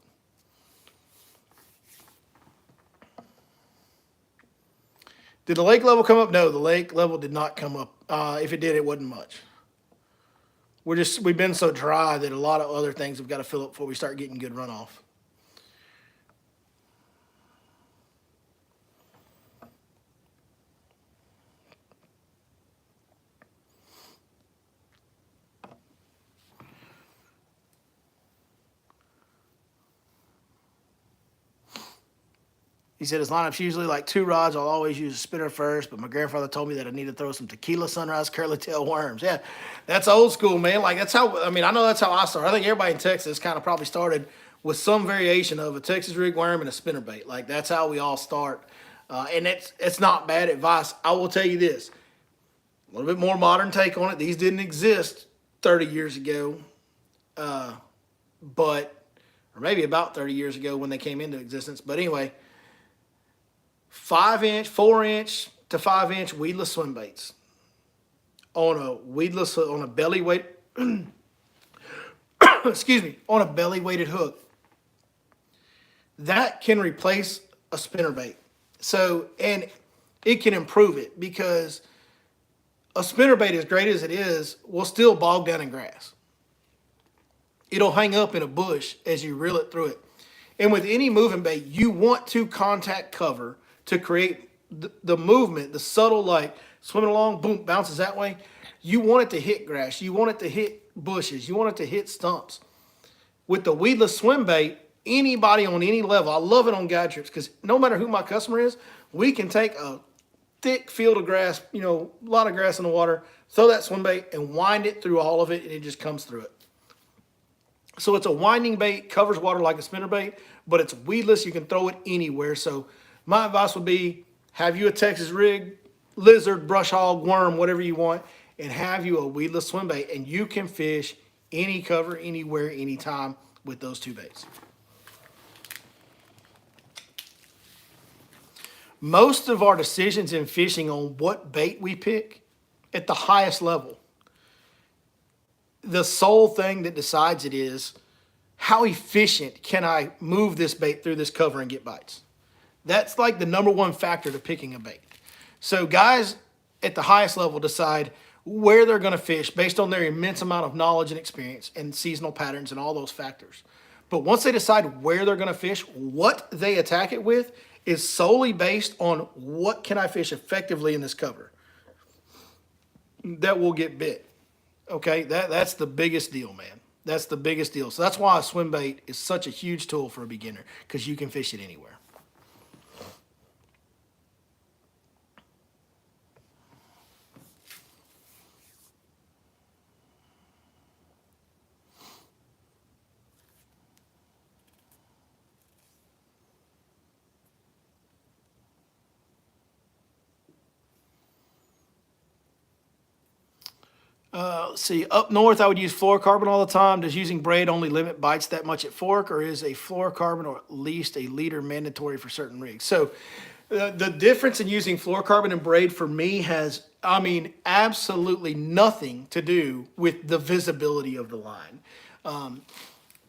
Did the lake level come up? No, the lake level did not come up. If it did, it wasn't much. We've been so dry that a lot of other things have got to fill up before we start getting good runoff. He said his lineup's usually like 2 rods. I'll always use a spinner first, but my grandfather told me that I need to throw some tequila sunrise curly tail worms. Yeah, that's old school, man. Like that's how, I know that's how I started. I think everybody in Texas kind of probably started with some variation of a Texas rig worm and a spinner bait. Like that's how we all start. And it's not bad advice. I will tell you this. A little bit more modern take on it. These didn't exist 30 years ago, but, or maybe about 30 years ago when they came into existence. But anyway, 4-inch to 5-inch weedless swim baits on a belly weight, excuse me, on a belly weighted hook. That can replace a spinner bait. So, and it can improve it because a spinner bait, as great as it is, will still bog down in grass. It'll hang up in a bush as you reel it through it. And with any moving bait, you want to contact cover to create the movement, the subtle, like swimming along, boom, bounces that way. You want it to hit grass. You want it to hit bushes. You want it to hit stumps. With the weedless swim bait, anybody on any level, I love it on guide trips because no matter who my customer is, we can take a thick field of grass, a lot of grass in the water, throw that swim bait and wind it through all of it, and it just comes through it. So it's a winding bait, covers water like a spinner bait, but it's weedless. You can throw it anywhere. So my advice would be have you a Texas rig, lizard, brush hog, worm, whatever you want, and have you a weedless swim bait, and you can fish any cover, anywhere, anytime with those two baits. Most of our decisions in fishing on what bait we pick at the highest level, the sole thing that decides it is how efficient can I move this bait through this cover and get bites. That's like the number one factor to picking a bait. So guys at the highest level decide where they're going to fish based on their immense amount of knowledge and experience and seasonal patterns and all those factors. But once they decide where they're going to fish, what they attack it with is solely based on what can I fish effectively in this cover that will get bit. Okay, that's the biggest deal, man. That's the biggest deal. So that's why a swim bait is such a huge tool for a beginner, because you can fish it anywhere. Let's see. Up north, I would use fluorocarbon all the time. Does using braid only limit bites that much at fork, or is a fluorocarbon or at least a leader mandatory for certain rigs? So the difference in using fluorocarbon and braid for me has, absolutely nothing to do with the visibility of the line.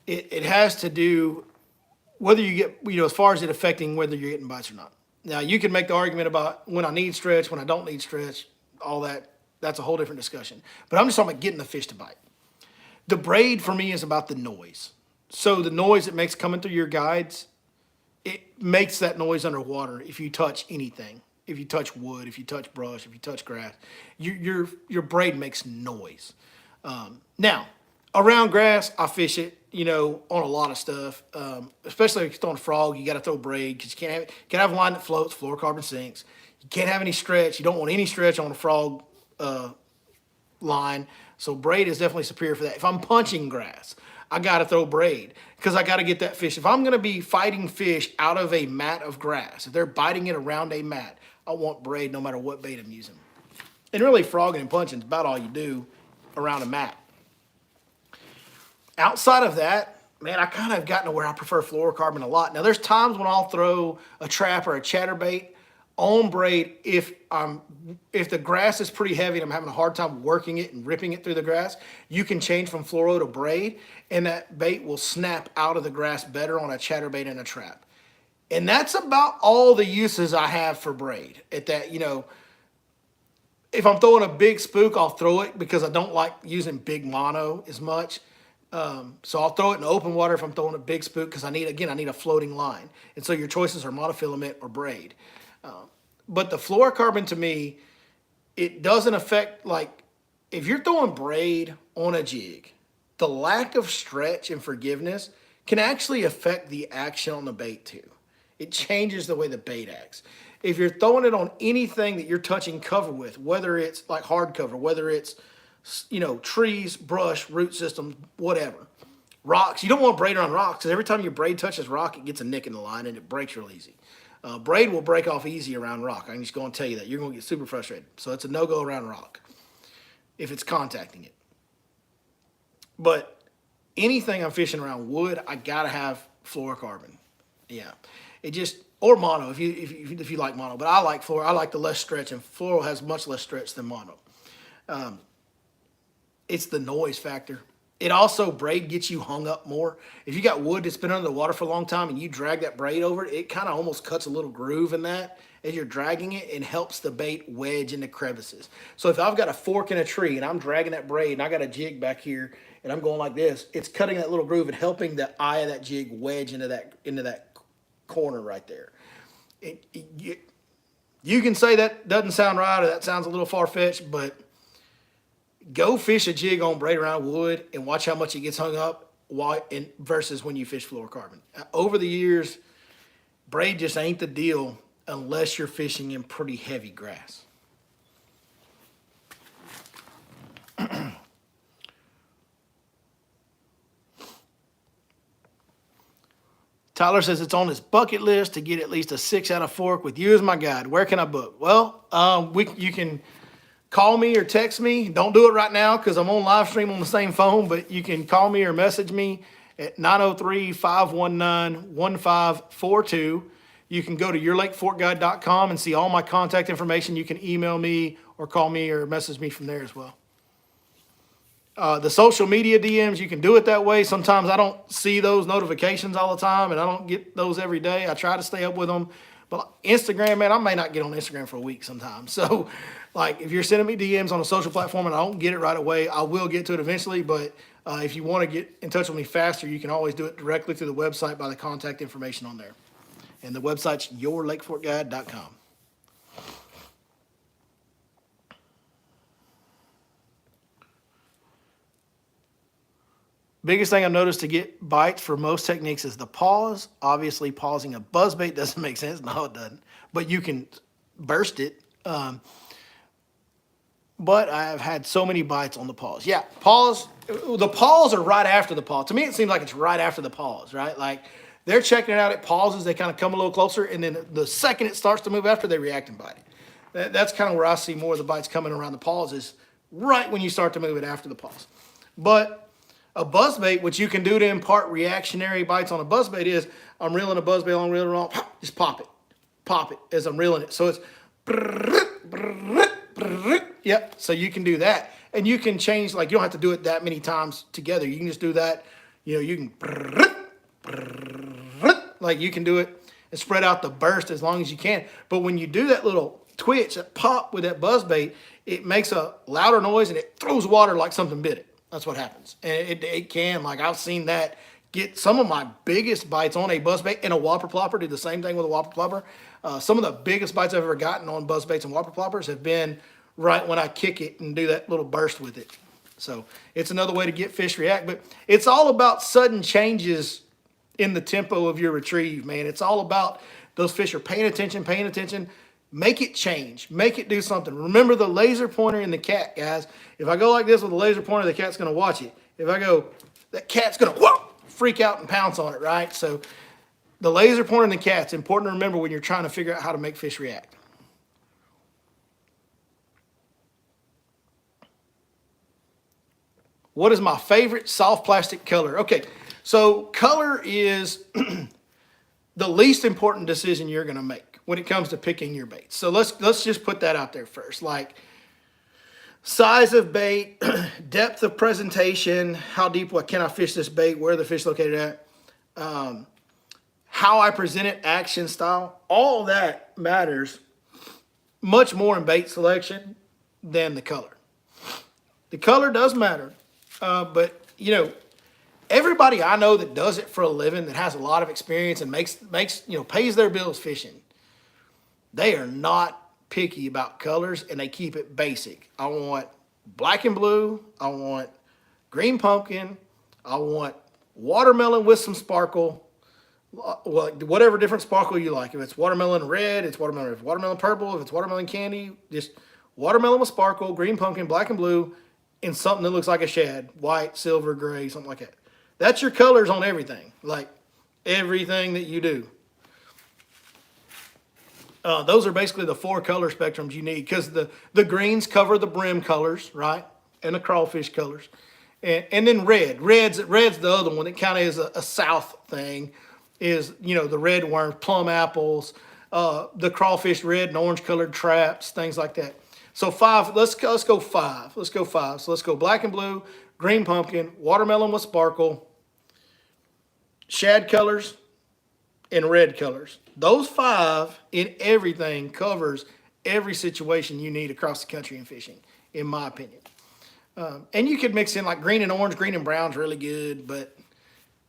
It has to do whether you get, as far as it affecting whether you're getting bites or not. Now, you can make the argument about when I need stretch, when I don't need stretch, all that. That's a whole different discussion. But I'm just talking about getting the fish to bite. The braid for me is about the noise. So the noise it makes coming through your guides, it makes that noise underwater if you touch anything. If you touch wood, if you touch brush, if you touch grass, your braid makes noise. Now, around grass, I fish it, on a lot of stuff. Especially if you're throwing a frog, you got to throw braid because you can't have a line that floats, fluorocarbon sinks. You can't have any stretch. You don't want any stretch on a frog line. So braid is definitely superior for that. If I'm punching grass, I got to throw braid because I got to get that fish. If I'm going to be fighting fish out of a mat of grass, if they're biting it around a mat, I want braid no matter what bait I'm using. And really frogging and punching is about all you do around a mat. Outside of that, man, I kind of gotten to where I prefer fluorocarbon a lot. Now there's times when I'll throw a trap or a chatterbait on braid if the grass is pretty heavy and I'm having a hard time working it and ripping it through the grass. You can change from fluoro to braid, and that bait will snap out of the grass better on a chatterbait and a trap. And that's about all the uses I have for braid. At that, if I'm throwing a big spook, I'll throw it because I don't like using big mono as much. So I'll throw it in open water if I'm throwing a big spook because I need a floating line. And so your choices are monofilament or braid. But the fluorocarbon to me, it doesn't affect, like, if you're throwing braid on a jig, the lack of stretch and forgiveness can actually affect the action on the bait too. It changes the way the bait acts. If you're throwing it on anything that you're touching cover with, whether it's like hard cover, whether it's, trees, brush, root systems, whatever, rocks, you don't want braid on rocks because every time your braid touches rock, it gets a nick in the line and it breaks real easy. Braid will break off easy around rock. I can just go and tell you that. You're going to get super frustrated. So it's a no-go around rock if it's contacting it. But anything I'm fishing around wood, I got to have fluorocarbon. Yeah. It just, or mono if you like mono. But I like fluoro. I like the less stretch, and fluoro has much less stretch than mono. It's the noise factor. It also, braid gets you hung up more. If you got wood that's been under the water for a long time and you drag that braid over it, it kind of almost cuts a little groove in that as you're dragging it and helps the bait wedge into crevices. So if I've got a fork in a tree and I'm dragging that braid and I got a jig back here and I'm going like this, it's cutting that little groove and helping the eye of that jig wedge into that corner right there. You can say that doesn't sound right or that sounds a little far-fetched, but go fish a jig on braid around wood and watch how much it gets hung up versus when you fish fluorocarbon. Over the years, braid just ain't the deal unless you're fishing in pretty heavy grass. Tyler says it's on his bucket list to get at least a 6 out of fork with you as my guide. Where can I book? Well, you can call me or text me. Don't do it right now because I'm on live stream on the same phone, but you can call me or message me at 903-519-1542. You can go to yourlakeforkguide.com and see all my contact information. You can email me or call me or message me from there as well. The social media DMs, you can do it that way. Sometimes I don't see those notifications all the time, and I don't get those every day. I try to stay up with them. But Instagram, man, I may not get on Instagram for a week sometimes. So, like, if you're sending me DMs on a social platform and I don't get it right away, I will get to it eventually. But if you want to get in touch with me faster, you can always do it directly through the website by the contact information on there. And the website's yourlakeforkguide.com. Biggest thing I've noticed to get bites for most techniques is the pause. Obviously, pausing a buzzbait doesn't make sense. No, it doesn't. But you can burst it. But I've had so many bites on the pause. Yeah, pause. The pause are right after the pause. To me, it seems like it's right after the pause, right? Like they're checking it out. It pauses. They kind of come a little closer. And then the second it starts to move after, they react and bite it. That's kind of where I see more of the bites coming around the pause is right when you start to move it after the pause. But a buzzbait, which you can do to impart reactionary bites on a buzzbait is, I'm reeling a buzzbait on, reeling it on, just pop it as I'm reeling it. So it's, yep, so you can do that. And you can change, like you don't have to do it that many times together. You can just do that, you can, like you can do it and spread out the burst as long as you can. But when you do that little twitch, that pop with that buzzbait, it makes a louder noise and it throws water like something bit it. That's what happens. And it can, like I've seen that get some of my biggest bites on a buzzbait, and a whopper plopper do the same thing with a whopper plopper. Some of the biggest bites I've ever gotten on buzzbaits and whopper ploppers have been right when I kick it and do that little burst with it. So it's another way to get fish react, but it's all about sudden changes in the tempo of your retrieve, man. It's all about those fish are paying attention, make it change, make it do something. Remember the laser pointer in the cat, guys. If I go like this with a laser pointer, the cat's going to watch it. If I go, that cat's going to freak out and pounce on it, right? So the laser pointer in the cat's important to remember when you're trying to figure out how to make fish react. What is my favorite soft plastic color? Okay, so color is the least important decision you're going to make when it comes to picking your bait. So let's just put that out there first. Like size of bait, depth of presentation, how deep can I fish this bait, where the fish located at, how I present it, action style, all that matters much more in bait selection than the color. The color does matter, but everybody I know that does it for a living, that has a lot of experience and makes pays their bills fishing, they are not picky about colors and they keep it basic. I want black and blue. I want green pumpkin. I want watermelon with some sparkle. Well, whatever different sparkle you like. If it's watermelon red, it's watermelon. If it's watermelon purple, if it's watermelon candy, just watermelon with sparkle, green pumpkin, black and blue, and something that looks like a shad, white, silver, gray, something like that. That's your colors on everything, like everything that you do. Those are basically the 4 color spectrums you need, because the greens cover the brim colors, right? And the crawfish colors. And then red's the other one that kind of is a south thing, is, you know, the red worms, plum apples, the crawfish red and orange colored traps, things like that. So 5, let's go 5. Let's go 5. So let's go black and blue, green pumpkin, watermelon with sparkle, shad colors, and red colors. Those 5 in everything covers every situation you need across the country in fishing, in my opinion. And you could mix in like green and orange. Green and brown's really good, but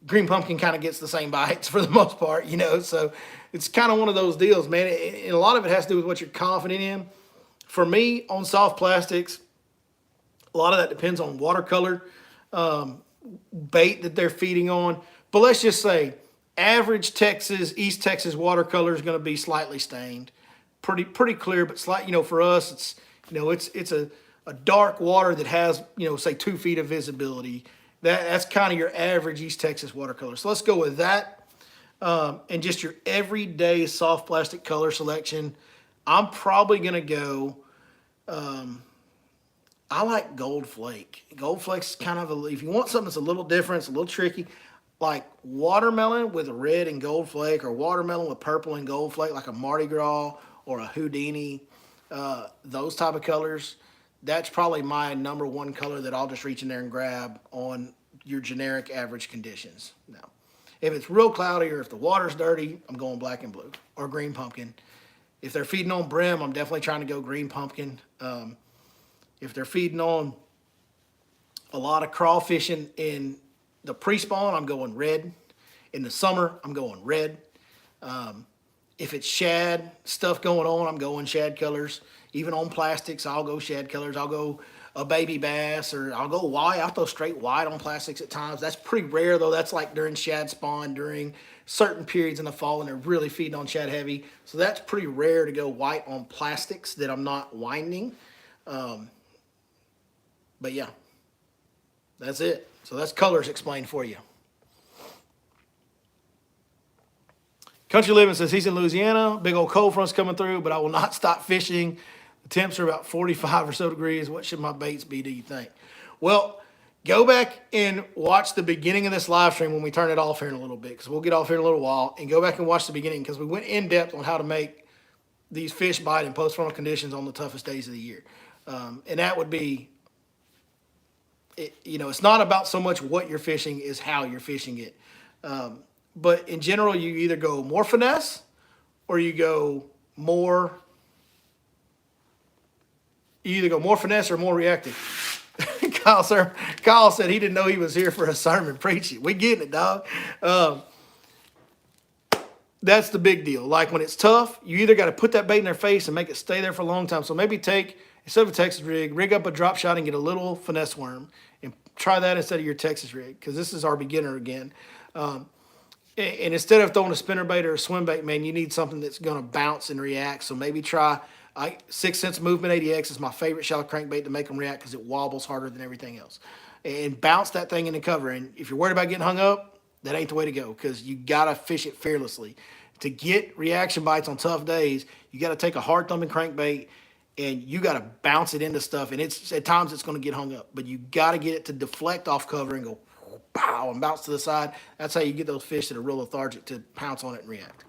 green pumpkin kind of gets the same bites for the most part, you know. So it's kind of one of those deals, man. And a lot of it has to do with what you're confident in. For me, on soft plastics, a lot of that depends on watercolor bait that they're feeding on. But let's just say average Texas, East Texas watercolor is going to be slightly stained, pretty clear, but slight. You know, for us, it's, you know, it's a dark water that has, you know, say 2 feet of visibility. That's kind of your average East Texas watercolor. So let's go with that, and just your everyday soft plastic color selection. I'm probably going to go. I like Gold Flake. Gold Flake's kind of if you want something that's a little different, it's a little tricky, like watermelon with red and Gold Flake, or watermelon with purple and Gold Flake, like a Mardi Gras or a Houdini, those type of colors. That's probably my number 1 color that I'll just reach in there and grab on your generic average conditions. Now, if it's real cloudy or if the water's dirty, I'm going black and blue or green pumpkin. If they're feeding on brim, I'm definitely trying to go green pumpkin. If they're feeding on a lot of crawfish in the pre-spawn, I'm going red. In the summer, I'm going red. If it's shad stuff going on, I'm going shad colors. Even on plastics, I'll go shad colors. I'll go a baby bass, or I'll go white. I'll throw straight white on plastics at times. That's pretty rare, though. That's like during shad spawn, during certain periods in the fall, and they're really feeding on shad heavy. So that's pretty rare to go white on plastics that I'm not winding. But yeah, that's it. So that's colors explained for you. Country Living says he's in Louisiana. Big old cold front's coming through, but I will not stop fishing. The temps are about 45 or so degrees. What should my baits be, do you think? Well, go back and watch the beginning of this live stream when we turn it off here in a little bit, because we'll get off here in a little while, and go back and watch the beginning, because we went in depth on how to make these fish bite in post-frontal conditions on the toughest days of the year. And that would be, you know, it's not about so much what you're fishing, is how you're fishing it. But in general, you either go more finesse or you go more, you either go more finesse or more reactive. Kyle said he didn't know he was here for a sermon. Preach it. We getting it, dog. That's the big deal. Like when it's tough, you either got to put that bait in their face and make it stay there for a long time. So maybe instead of a Texas rig up a drop shot and get a little finesse worm, and try that instead of your Texas rig, because this is our beginner again. And instead of throwing a spinnerbait or a swim bait, man, you need something that's going to bounce and react. So maybe try 6 Sense Movement 80X is my favorite shallow crankbait to make them react, because it wobbles harder than everything else. And bounce that thing in the cover. And if you're worried about getting hung up, that ain't the way to go, because you got to fish it fearlessly. To get reaction bites on tough days, you got to take a hard thumbing crankbait and you got to bounce it into stuff. And it's at times it's going to get hung up, but you got to get it to deflect off cover and go pow and bounce to the side. That's how you get those fish that are real lethargic to pounce on it and react.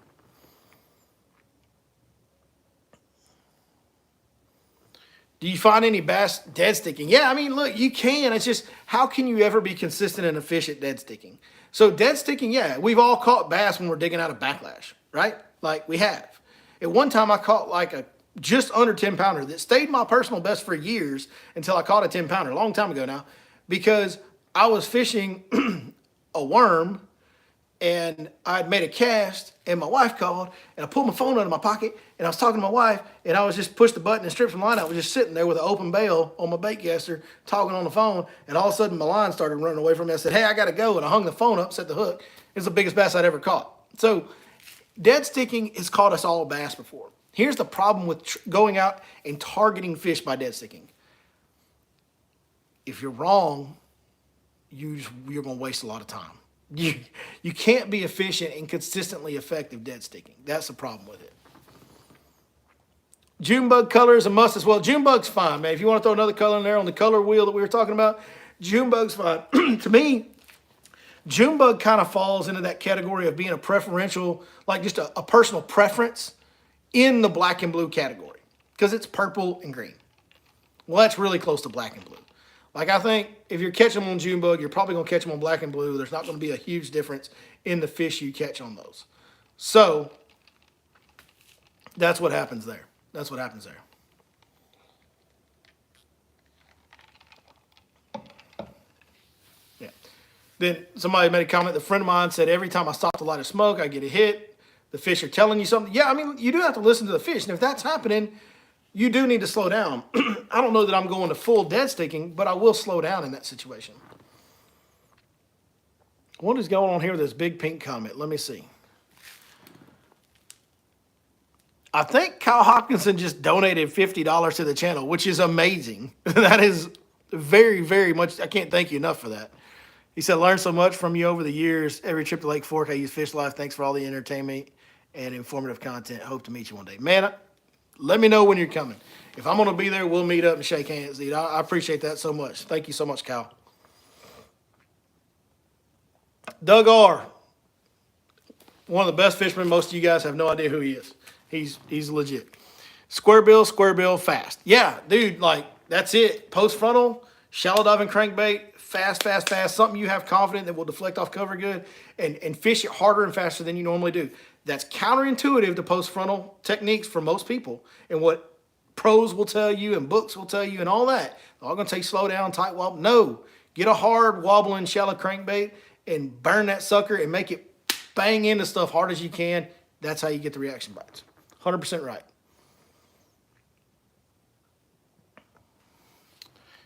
Do you find any bass dead sticking? Yeah, I mean, look, you can. It's just, how can you ever be consistent in a fish at dead sticking? So dead sticking, yeah, we've all caught bass when we're digging out a backlash, right? Like we have. At one time, I caught like a just under 10 pounder that stayed my personal best for years until I caught a 10 pounder a long time ago now, because I was fishing a worm and I'd made a cast and my wife called and I pulled my phone out of my pocket and I was talking to my wife and I was just pushed the button and stripped some line out. I was just sitting there with an open bail on my bait caster talking on the phone, and all of a sudden my line started running away from me. I said, hey, I got to go. And I hung the phone up, set the hook. It's the biggest bass I'd ever caught. So dead sticking has caught us all bass before. Here's the problem with going out and targeting fish by dead sticking. If you're wrong, you're going to waste a lot of time. You can't be efficient and consistently effective dead sticking. That's the problem with it. June bug color is a must as well. June bug's fine, man. If you want to throw another color in there on the color wheel that we were talking about, June bug's fine. To me, June bug kind of falls into that category of being a preferential, like just a personal preference in the black and blue category because it's purple and green. Well, that's really close to black and blue. Like I think if you're catching them on June bug, you're probably going to catch them on black and blue. There's not going to be a huge difference in the fish you catch on those. So that's what happens there. That's what happens there. Yeah. Then somebody made a comment. A friend of mine said, every time I stop to light a smoke, I get a hit. The fish are telling you something. Yeah, I mean, you do have to listen to the fish. And if that's happening, you do need to slow down. I don't know that I'm going to full dead sticking, but I will slow down in that situation. What is going on here with this big pink comment? Let me see. I think Kyle Hopkinson just donated $50 to the channel, which is amazing. That is very, very much. I can't thank you enough for that. He said, learned so much from you over the years. Every trip to Lake Fork, I use Fish Life. Thanks for all the entertainment and informative content. Hope to meet you one day. Man, let me know when you're coming. If I'm going to be there, we'll meet up and shake hands. Dude, I appreciate that so much. Thank you so much, Kyle. Doug R. One of the best fishermen. Most of you guys have no idea who he is. He's legit. Square bill, fast. Yeah, dude, like, that's it. Post frontal, shallow diving crankbait, fast. Something you have confident that will deflect off cover good and fish it harder and faster than you normally do. That's counterintuitive to post frontal techniques for most people. And what pros will tell you and books will tell you and all that. They're all going to tell you slow down, tight wobble. No, get a hard wobbling shallow crankbait and burn that sucker and make it bang into stuff hard as you can. That's how you get the reaction bites. 100% right.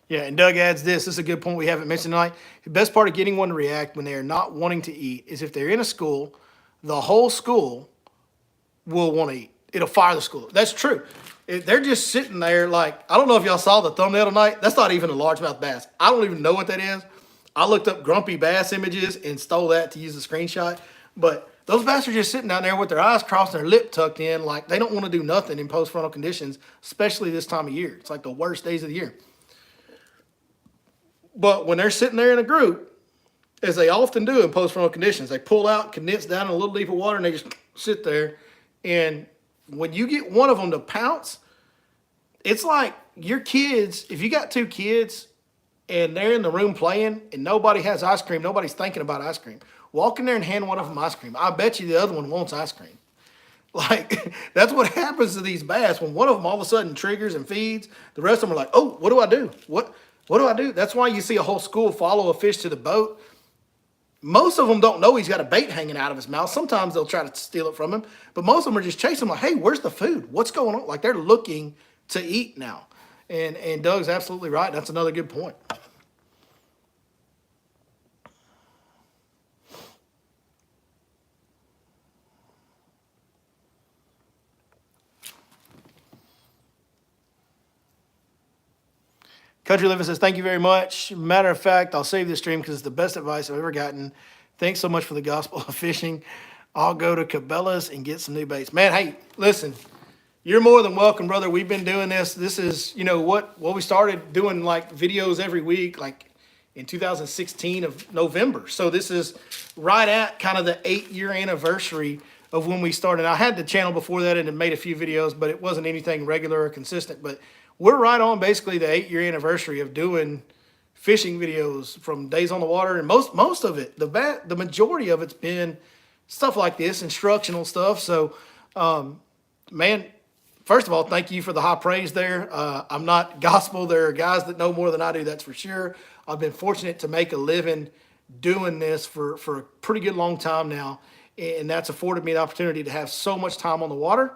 Yeah, and Doug adds this. This is a good point we haven't mentioned tonight. The best part of getting one to react when they are not wanting to eat is if they're in a school, the whole school will want to eat. It'll fire the school. That's true. They're just sitting there like, I don't know if y'all saw the thumbnail tonight. That's not even a largemouth bass. I don't even know what that is. I looked up grumpy bass images and stole that to use a screenshot. But those bass are just sitting down there with their eyes crossed and their lip tucked in like they don't want to do nothing in post-frontal conditions, especially this time of year. It's like the worst days of the year. But when they're sitting there in a group, as they often do in post-frontal conditions, they pull out, condense down in a little deeper water, and they just sit there. And when you get one of them to pounce, it's like your kids, if you got two kids and they're in the room playing and nobody has ice cream, nobody's thinking about ice cream. Walk in there and hand one of them ice cream. I bet you the other one wants ice cream. Like, that's what happens to these bass. When one of them all of a sudden triggers and feeds, the rest of them are like, oh, what do I do? What do I do? That's why you see a whole school follow a fish to the boat. Most of them don't know he's got a bait hanging out of his mouth. Sometimes they'll try to steal it from him. But most of them are just chasing him like, hey, where's the food? What's going on? Like, they're looking to eat now. And Doug's absolutely right. That's another good point. Country Living says, thank you very much. Matter of fact, I'll save this stream because it's the best advice I've ever gotten. Thanks so much for the gospel of fishing. I'll go to Cabela's and get some new baits. Man, hey, listen, you're more than welcome, brother. We've been doing this. This is, you know, what we started doing, like, videos every week, like, in 2016 of November. So this is right at kind of the 8-year anniversary of when we started. I had the channel before that and had made a few videos, but it wasn't anything regular or consistent. But we're right on basically the 8-year anniversary of doing fishing videos from days on the water. And most of it, the majority of it's been stuff like this, instructional stuff. So, man, first of all, thank you for the high praise there. I'm not gospel. There are guys that know more than I do, that's for sure. I've been fortunate to make a living doing this for a pretty good long time now. And that's afforded me the opportunity to have so much time on the water.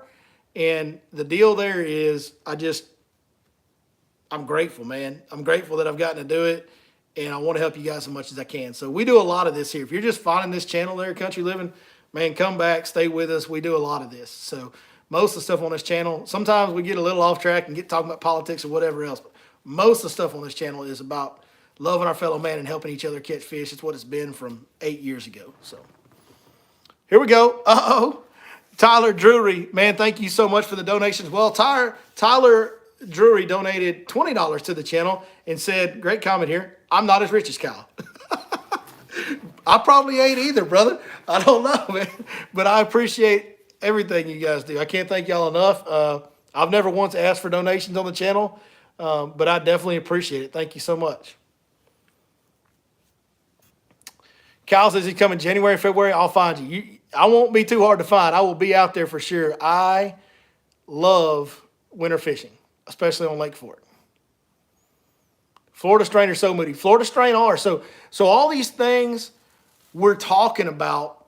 And the deal there is I'm grateful, man. I'm grateful that I've gotten to do it, and I want to help you guys as much as I can. So we do a lot of this here. If you're just finding this channel there, Country Living, man, come back, stay with us. We do a lot of this. So most of the stuff on this channel, sometimes we get a little off track and get talking about politics or whatever else, but most of the stuff on this channel is about loving our fellow man and helping each other catch fish. It's what it's been from 8 years ago. So here we go. Uh-oh. Tyler Drury, man, thank you so much for the donations. Well, Tyler Drury donated $20 to the channel and said, great comment here, I'm not as rich as Kyle. I probably ain't either, brother. I don't know, man. But I appreciate everything you guys do. I can't thank y'all enough. I've never once asked for donations on the channel, but I definitely appreciate it. Thank you so much. Kyle says he's coming January, February. I'll find you. I won't be too hard to find. I will be out there for sure. I love winter fishing, especially on Lake Fork. Florida strain are so moody. Florida strain are. So all these things we're talking about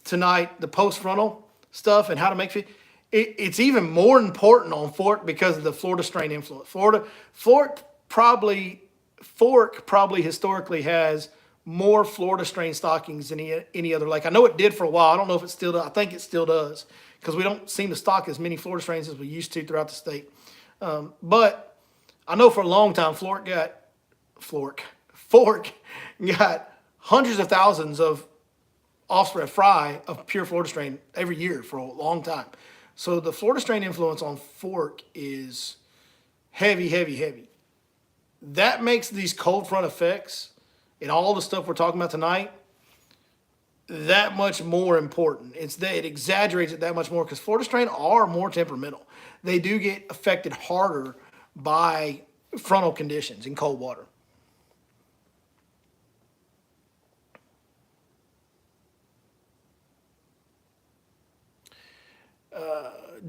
tonight, the postfrontal stuff and how to make fish, it's even more important on Fork because of the Florida strain influence. Fork probably historically has more Florida strain stockings than any other lake. I know it did for a while. I don't know if it still does. I think it still does because we don't seem to stock as many Florida strains as we used to throughout the state. But I know for a long time, Fork got hundreds of thousands of off-spread fry of pure Florida strain every year for a long time. So the Florida strain influence on Fork is heavy, heavy, heavy. That makes these cold front effects and all the stuff we're talking about tonight that much more important. It exaggerates it that much more because Florida strain are more temperamental. They do get affected harder by frontal conditions in cold water.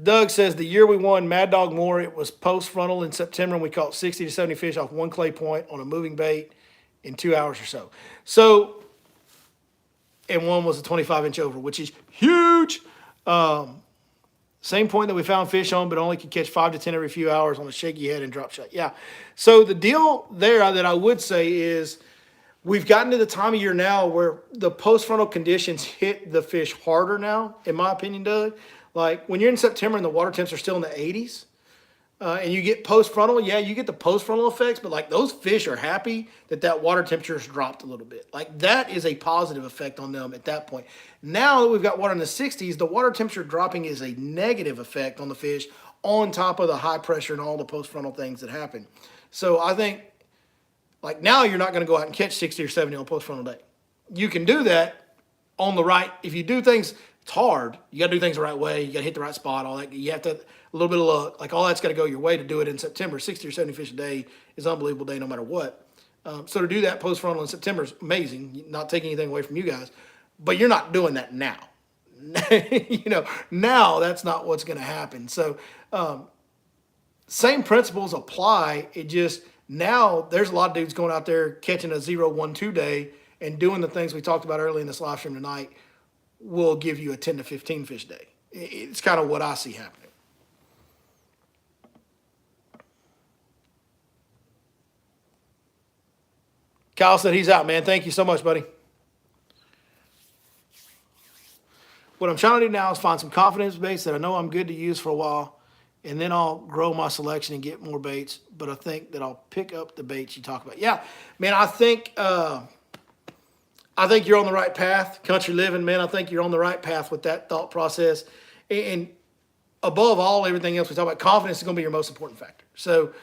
Doug says the year we won Mad Dog Moore, it was post-frontal in September, and we caught 60 to 70 fish off one clay point on a moving bait in 2 hours or so. And one was a 25-inch over, which is huge. Same point that we found fish on, but only could catch 5 to 10 every few hours on a shaky head and drop shot. Yeah. So the deal there that I would say is we've gotten to the time of year now where the post-frontal conditions hit the fish harder now, in my opinion, Doug. Like when you're in September and the water temps are still in the 80s, and you get post-frontal, yeah, you get the post-frontal effects, but like those fish are happy that water temperature has dropped a little bit. Like that is a positive effect on them at that point. Now that we've got water in the 60s, the water temperature dropping is a negative effect on the fish on top of the high pressure and all the post-frontal things that happen. So I think like now you're not going to go out and catch 60 or 70 on post-frontal day. You can do that on the right. If you do things, it's hard. You got to do things the right way. You got to hit the right spot, all that. You have to, a little bit of luck. Like all that's got to go your way to do it in September. 60 or 70 fish a day is an unbelievable day no matter what. So to do that post-frontal in September is amazing. Not taking anything away from you guys. But you're not doing that now. Now that's not what's going to happen. So same principles apply. It just now there's a lot of dudes going out there catching a 0-1-2 day and doing the things we talked about early in this live stream tonight will give you a 10 to 15 fish day. It's kind of what I see happening. Kyle said he's out, man. Thank you so much, buddy. What I'm trying to do now is find some confidence baits that I know I'm good to use for a while, and then I'll grow my selection and get more baits. But I think that I'll pick up the baits you talk about. Yeah, man, I think you're on the right path. Country living, man, I think you're on the right path with that thought process. And above all, everything else we talk about, confidence is going to be your most important factor. So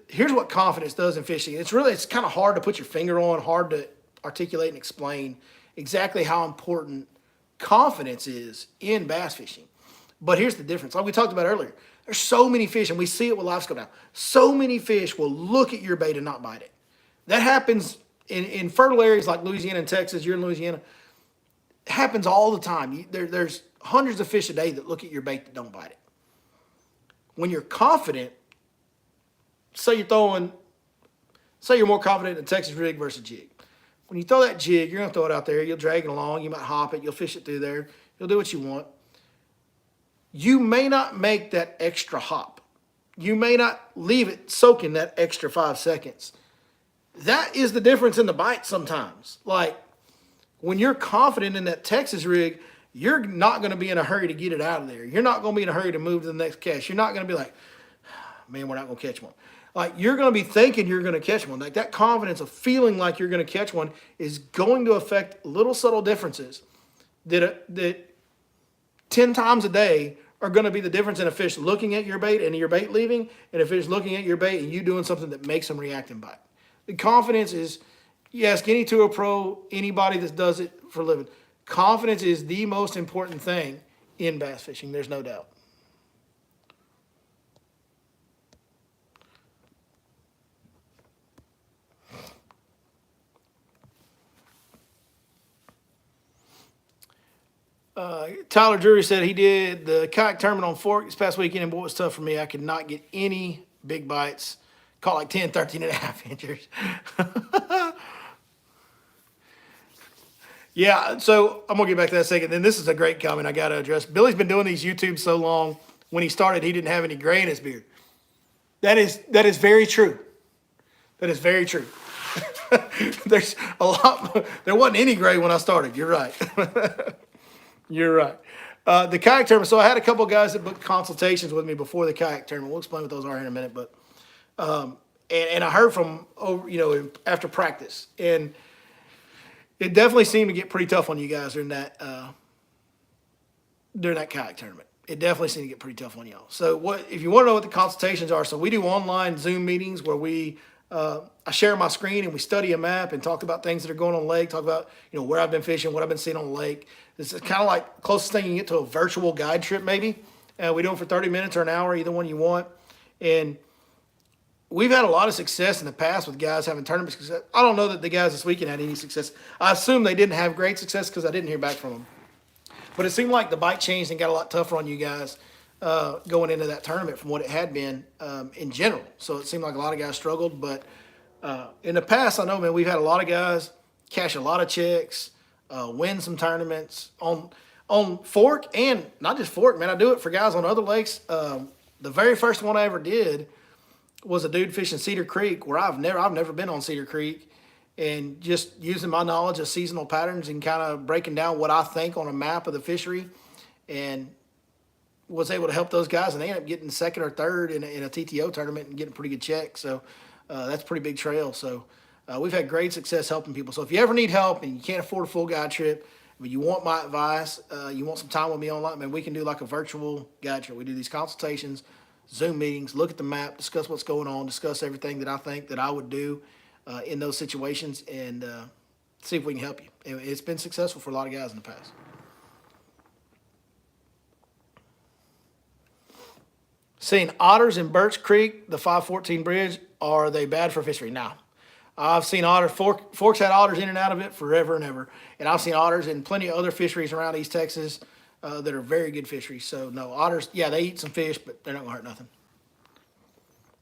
here's what confidence does in fishing. It's kind of hard to put your finger on, hard to articulate and explain exactly how important confidence is in bass fishing. But here's the difference. Like we talked about earlier, there's so many fish, and we see it with live scope now. So many fish will look at your bait and not bite it. That happens in fertile areas like Louisiana and Texas. You're in Louisiana. It happens all the time. There's hundreds of fish a day that look at your bait that don't bite it. When you're confident, say you're more confident in a Texas rig versus jig. When you throw that jig, you're going to throw it out there. You'll drag it along. You might hop it. You'll fish it through there. You'll do what you want. You may not make that extra hop. You may not leave it soaking that extra 5 seconds. That is the difference in the bite sometimes. Like when you're confident in that Texas rig, you're not going to be in a hurry to get it out of there. You're not going to be in a hurry to move to the next cast. You're not going to be like, man, we're not going to catch one. Like you're going to be thinking you're going to catch one. Like that confidence of feeling like you're going to catch one is going to affect little subtle differences that 10 times a day are going to be the difference in a fish looking at your bait and your bait leaving, and a fish looking at your bait and you doing something that makes them react and bite. The confidence is, yes, any tour pro, anybody that does it for a living, confidence is the most important thing in bass fishing. There's no doubt. Tyler Drury said he did the kayak tournament on Fork this past weekend, and boy, it was tough for me. I could not get any big bites. Caught like 10, 13 and a half inches. Yeah, so I'm going to get back to that in a second. Then this is a great comment I got to address. Billy's been doing these YouTubes so long. When he started, he didn't have any gray in his beard. That is very true. That is very true. There's a lot. There wasn't any gray when I started. You're right. You're right. The kayak tournament. So I had a couple of guys that booked consultations with me before the kayak tournament. We'll explain what those are in a minute. But and I heard from after practice, and it definitely seemed to get pretty tough on you guys during that kayak tournament. It definitely seemed to get pretty tough on y'all. So if you want to know what the consultations are? So we do online Zoom meetings where I share my screen and we study a map and talk about things that are going on the lake, talk about, where I've been fishing, what I've been seeing on the lake. This is kind of like the closest thing you can get to a virtual guide trip, maybe. We do them for 30 minutes or an hour, either one you want. And we've had a lot of success in the past with guys having tournament success. I don't know that the guys this weekend had any success. I assume they didn't have great success because I didn't hear back from them. But it seemed like the bite changed and got a lot tougher on you guys going into that tournament from what it had been in general. So it seemed like a lot of guys struggled. But in the past, I know, man, we've had a lot of guys cash a lot of checks, win some tournaments on Fork, and not just Fork, man. I do it for guys on other lakes. The very first one I ever did was a dude fishing Cedar Creek, where I've never been on Cedar Creek, and just using my knowledge of seasonal patterns and kind of breaking down what I think on a map of the fishery, and was able to help those guys, and they ended up getting second or third in a TTO tournament and getting a pretty good check. So that's a pretty big trail. So we've had great success helping people. So if you ever need help and you can't afford a full guide trip, but you want my advice, you want some time with me online, man, we can do like a virtual guide trip. We do these consultations, Zoom meetings, look at the map, discuss what's going on, discuss everything that I think that I would do in those situations, and see if we can help you. And it's been successful for a lot of guys in the past. Seeing otters in Birch Creek, the 514 bridge, are they bad for fishery? No. I've seen otters, Forks had otters in and out of it forever and ever. And I've seen otters in plenty of other fisheries around East Texas that are very good fisheries. So, no, otters, yeah, they eat some fish, but they're not going to hurt nothing.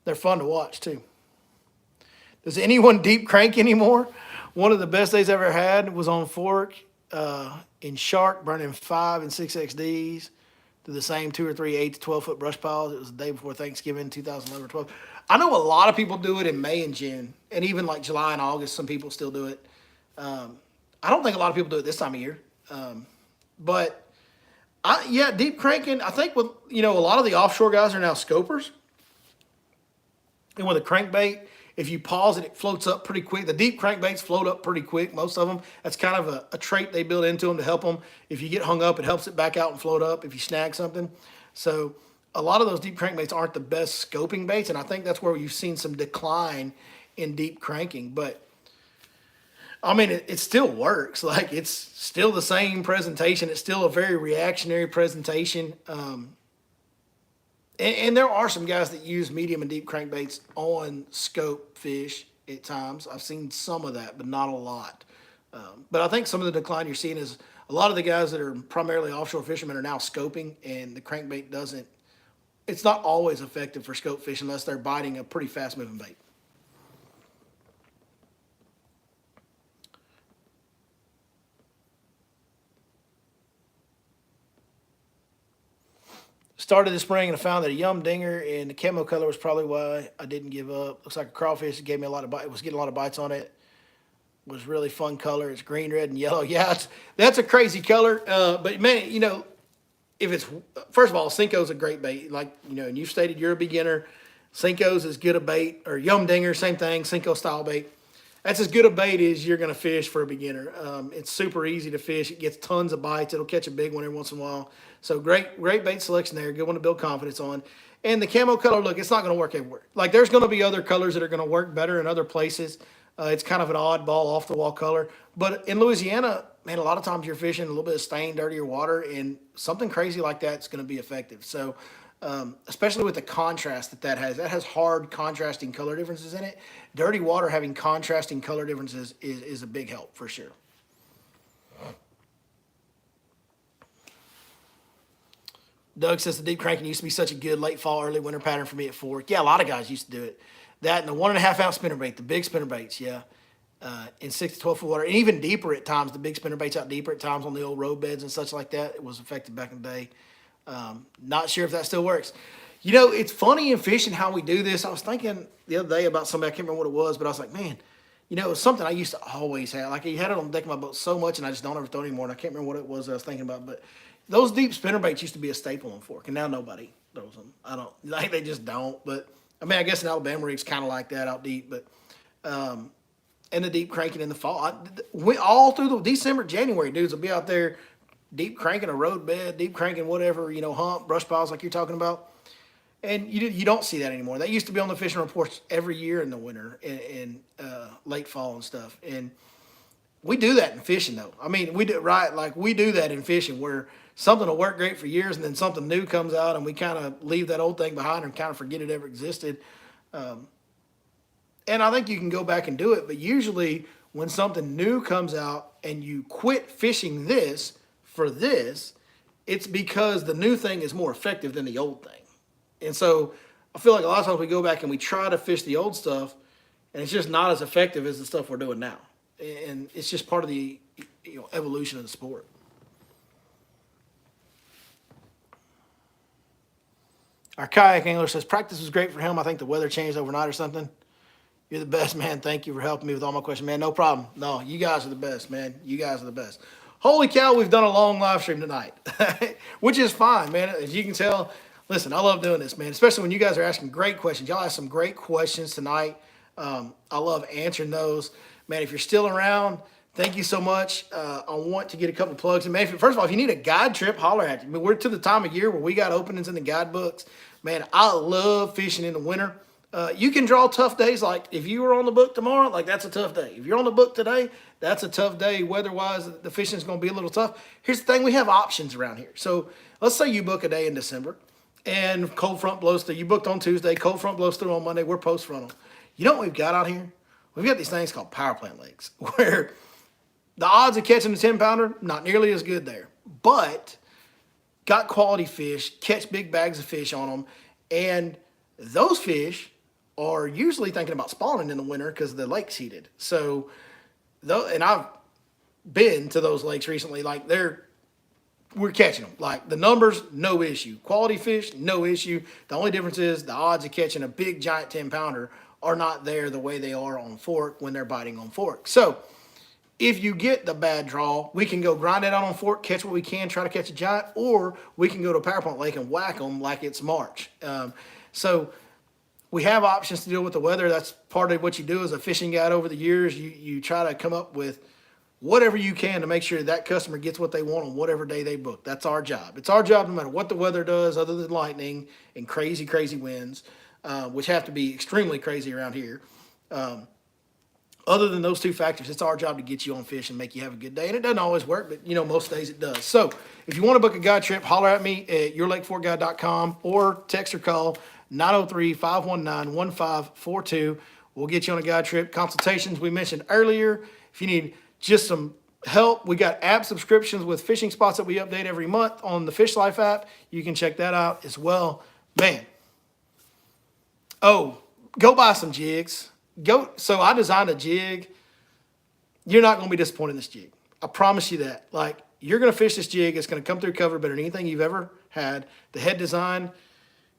They're fun to watch, too. Does anyone deep crank anymore? One of the best days I ever had was on Fork in Shark, burning 5 and 6XDs to the same 2 or 3 8 to 12 foot brush piles. It was the day before Thanksgiving, 2011 or 12. I know a lot of people do it in May and June, and even like July and August, some people still do it. I don't think a lot of people do it this time of year. But deep cranking, I think with, a lot of the offshore guys are now scopers. And with a crankbait, if you pause it, it floats up pretty quick. The deep crankbaits float up pretty quick, most of them. That's kind of a trait they build into them to help them. If you get hung up, it helps it back out and float up if you snag something. So a lot of those deep crankbaits aren't the best scoping baits, and I think that's where you've seen some decline in deep cranking. But, I mean, it still works. Like, it's still the same presentation. It's still a very reactionary presentation. And there are some guys that use medium and deep crankbaits on scope fish at times. I've seen some of that, but not a lot. But I think some of the decline you're seeing is a lot of the guys that are primarily offshore fishermen are now scoping, and the crankbait doesn't. It's not always effective for scope fish unless they're biting a pretty fast-moving bait. Started this spring and I found that a yum dinger in the camo color was probably why I didn't give up. Looks like a crafish. It gave me a lot of bites. It was getting a lot of bites on it. It was really fun color. It's green, red, and yellow. Yeah, that's a crazy color. But man, if it's, first of all, Cinco's a great bait. Like, and you've stated you're a beginner. Cinco's as good a bait, or yum dinger, same thing, Cinco style bait. That's as good a bait as you're going to fish for a beginner. It's super easy to fish. It gets tons of bites. It'll catch a big one every once in a while. So great bait selection there. Good one to build confidence on. And the camo color, look, it's not going to work everywhere. Like there's going to be other colors that are going to work better in other places. It's kind of an oddball, off the wall color. But in Louisiana, man, a lot of times you're fishing a little bit of stained, dirtier water, and something crazy like that's going to be effective. So, especially with the contrast that has hard contrasting color differences in it. Dirty water having contrasting color differences is a big help for sure. Doug says the deep cranking used to be such a good late fall, early winter pattern for me at Fork. Yeah, a lot of guys used to do it. That and the 1.5 ounce spinnerbait, the big spinnerbaits, yeah. In 6 to 12 foot water, and even deeper at times, the big spinnerbaits out deeper at times on the old road beds and such like that. It was effective back in the day. Not sure if that still works. You know, it's funny in fishing how we do this. I was thinking the other day about somebody, I can't remember what it was, but I was like, man, you know, it was something I used to always have. Like, you had it on the deck of my boat so much, and I just don't ever throw it anymore, and I can't remember what it was I was thinking about, but those deep spinnerbaits used to be a staple on Fork, and now nobody throws them. I don't, like, they just don't, but, I mean, I guess in Alabama rigs kind of like that out deep, but, and the deep cranking in the fall. All through the December, January, dudes will be out there deep cranking a road bed, deep cranking whatever, you know, hump, brush piles like you're talking about. And you don't see that anymore. That used to be on the fishing reports every year in the winter and late fall and stuff. And we do that in fishing, though. I mean, we do, right? Like, we do that in fishing where something will work great for years and then something new comes out and we kind of leave that old thing behind and kind of forget it ever existed. And I think you can go back and do it, but usually when something new comes out and you quit fishing this for this, it's because the new thing is more effective than the old thing. And so I feel like a lot of times we go back and we try to fish the old stuff and it's just not as effective as the stuff we're doing now. And it's just part of the evolution of the sport. Our kayak angler says practice was great for him. I think the weather changed overnight or something. You're the best, man. Thank you for helping me with all my questions, man. No problem. No, you guys are the best, man. You guys are the best. Holy cow, we've done a long live stream tonight, which is fine, man. As you can tell, listen, I love doing this, man, especially when you guys are asking great questions. Y'all asked some great questions tonight. I love answering those. Man, if you're still around, thank you so much. I want to get a couple plugs. And man, first of all, if you need a guide trip, holler at me. I mean, we're to the time of year where we got openings in the guidebooks. Man, I love fishing in the winter. You can draw tough days. Like if you were on the book tomorrow, like that's a tough day. If you're on the book today, that's a tough day. Weather-wise, the fishing is going to be a little tough. Here's the thing. We have options around here. So let's say you book a day in December and cold front blows through. You booked on Tuesday, cold front blows through on Monday. We're post-frontal. You know what we've got out here? We've got these things called power plant lakes where the odds of catching a 10-pounder, not nearly as good there. But got quality fish, catch big bags of fish on them. And those fish are usually thinking about spawning in the winter because the lake's heated. So, and I've been to those lakes recently. Like we're catching them. Like the numbers, no issue. Quality fish, no issue. The only difference is the odds of catching a big giant 10-pounder are not there the way they are on Fork when they're biting on Fork. So if you get the bad draw, we can go grind it out on Fork, catch what we can, try to catch a giant, or we can go to a power plant lake and whack them like it's March. So we have options to deal with the weather. That's part of what you do as a fishing guide over the years. You try to come up with whatever you can to make sure that customer gets what they want on whatever day they book. That's our job. It's our job no matter what the weather does other than lightning and crazy, crazy winds, which have to be extremely crazy around here. Other than those two factors, it's our job to get you on fish and make you have a good day. And it doesn't always work, but most days it does. So if you want to book a guide trip, holler at me at yourlakeforkguide.com or text or call 903-519-1542. We'll get you on a guide trip. Consultations we mentioned earlier. If you need just some help, we got app subscriptions with fishing spots that we update every month on the Fish Life app. You can check that out as well. Man. Oh, go buy some jigs. So I designed a jig. You're not going to be disappointed in this jig. I promise you that. Like, you're going to fish this jig. It's going to come through cover better than anything you've ever had. The head design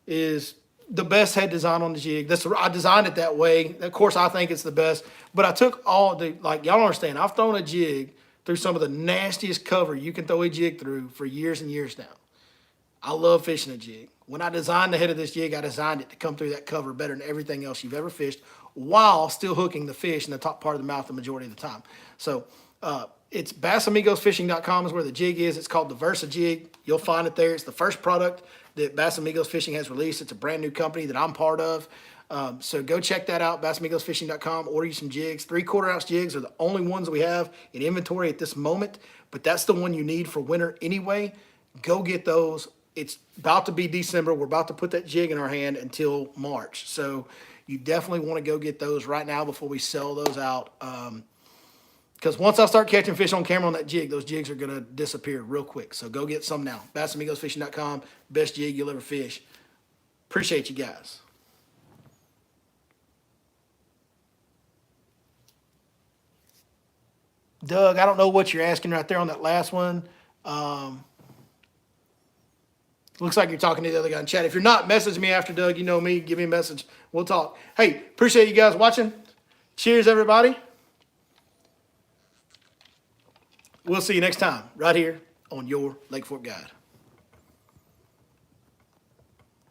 is the best head design on the jig. I designed it that way. Of course, I think it's the best. But I took all the, like, y'all don't understand. I've thrown a jig through some of the nastiest cover you can throw a jig through for years and years now. I love fishing a jig. When I designed the head of this jig, I designed it to come through that cover better than everything else you've ever fished, while still hooking the fish in the top part of the mouth the majority of the time. So it's BassAmigosFishing.com is where the jig is. It's called the Versa Jig. You'll find it there. It's the first product that Bass Amigos Fishing has released. It's a brand new company that I'm part of. So go check that out, BassAmigosFishing.com. Order you some jigs. 3/4 ounce jigs are the only ones we have in inventory at this moment, but that's the one you need for winter anyway. Go get those. It's about to be December. We're about to put that jig in our hand until March. So you definitely want to go get those right now before we sell those out. Because once I start catching fish on camera on that jig, those jigs are going to disappear real quick. So go get some now. BassAmigosFishing.com. Best jig you'll ever fish. Appreciate you guys. Doug, I don't know what you're asking right there on that last one. Looks like you're talking to the other guy in chat. If you're not, message me after, Doug. You know me. Give me a message. We'll talk. Hey, appreciate you guys watching. Cheers, everybody. We'll see you next time right here on your Lake Fork Guide.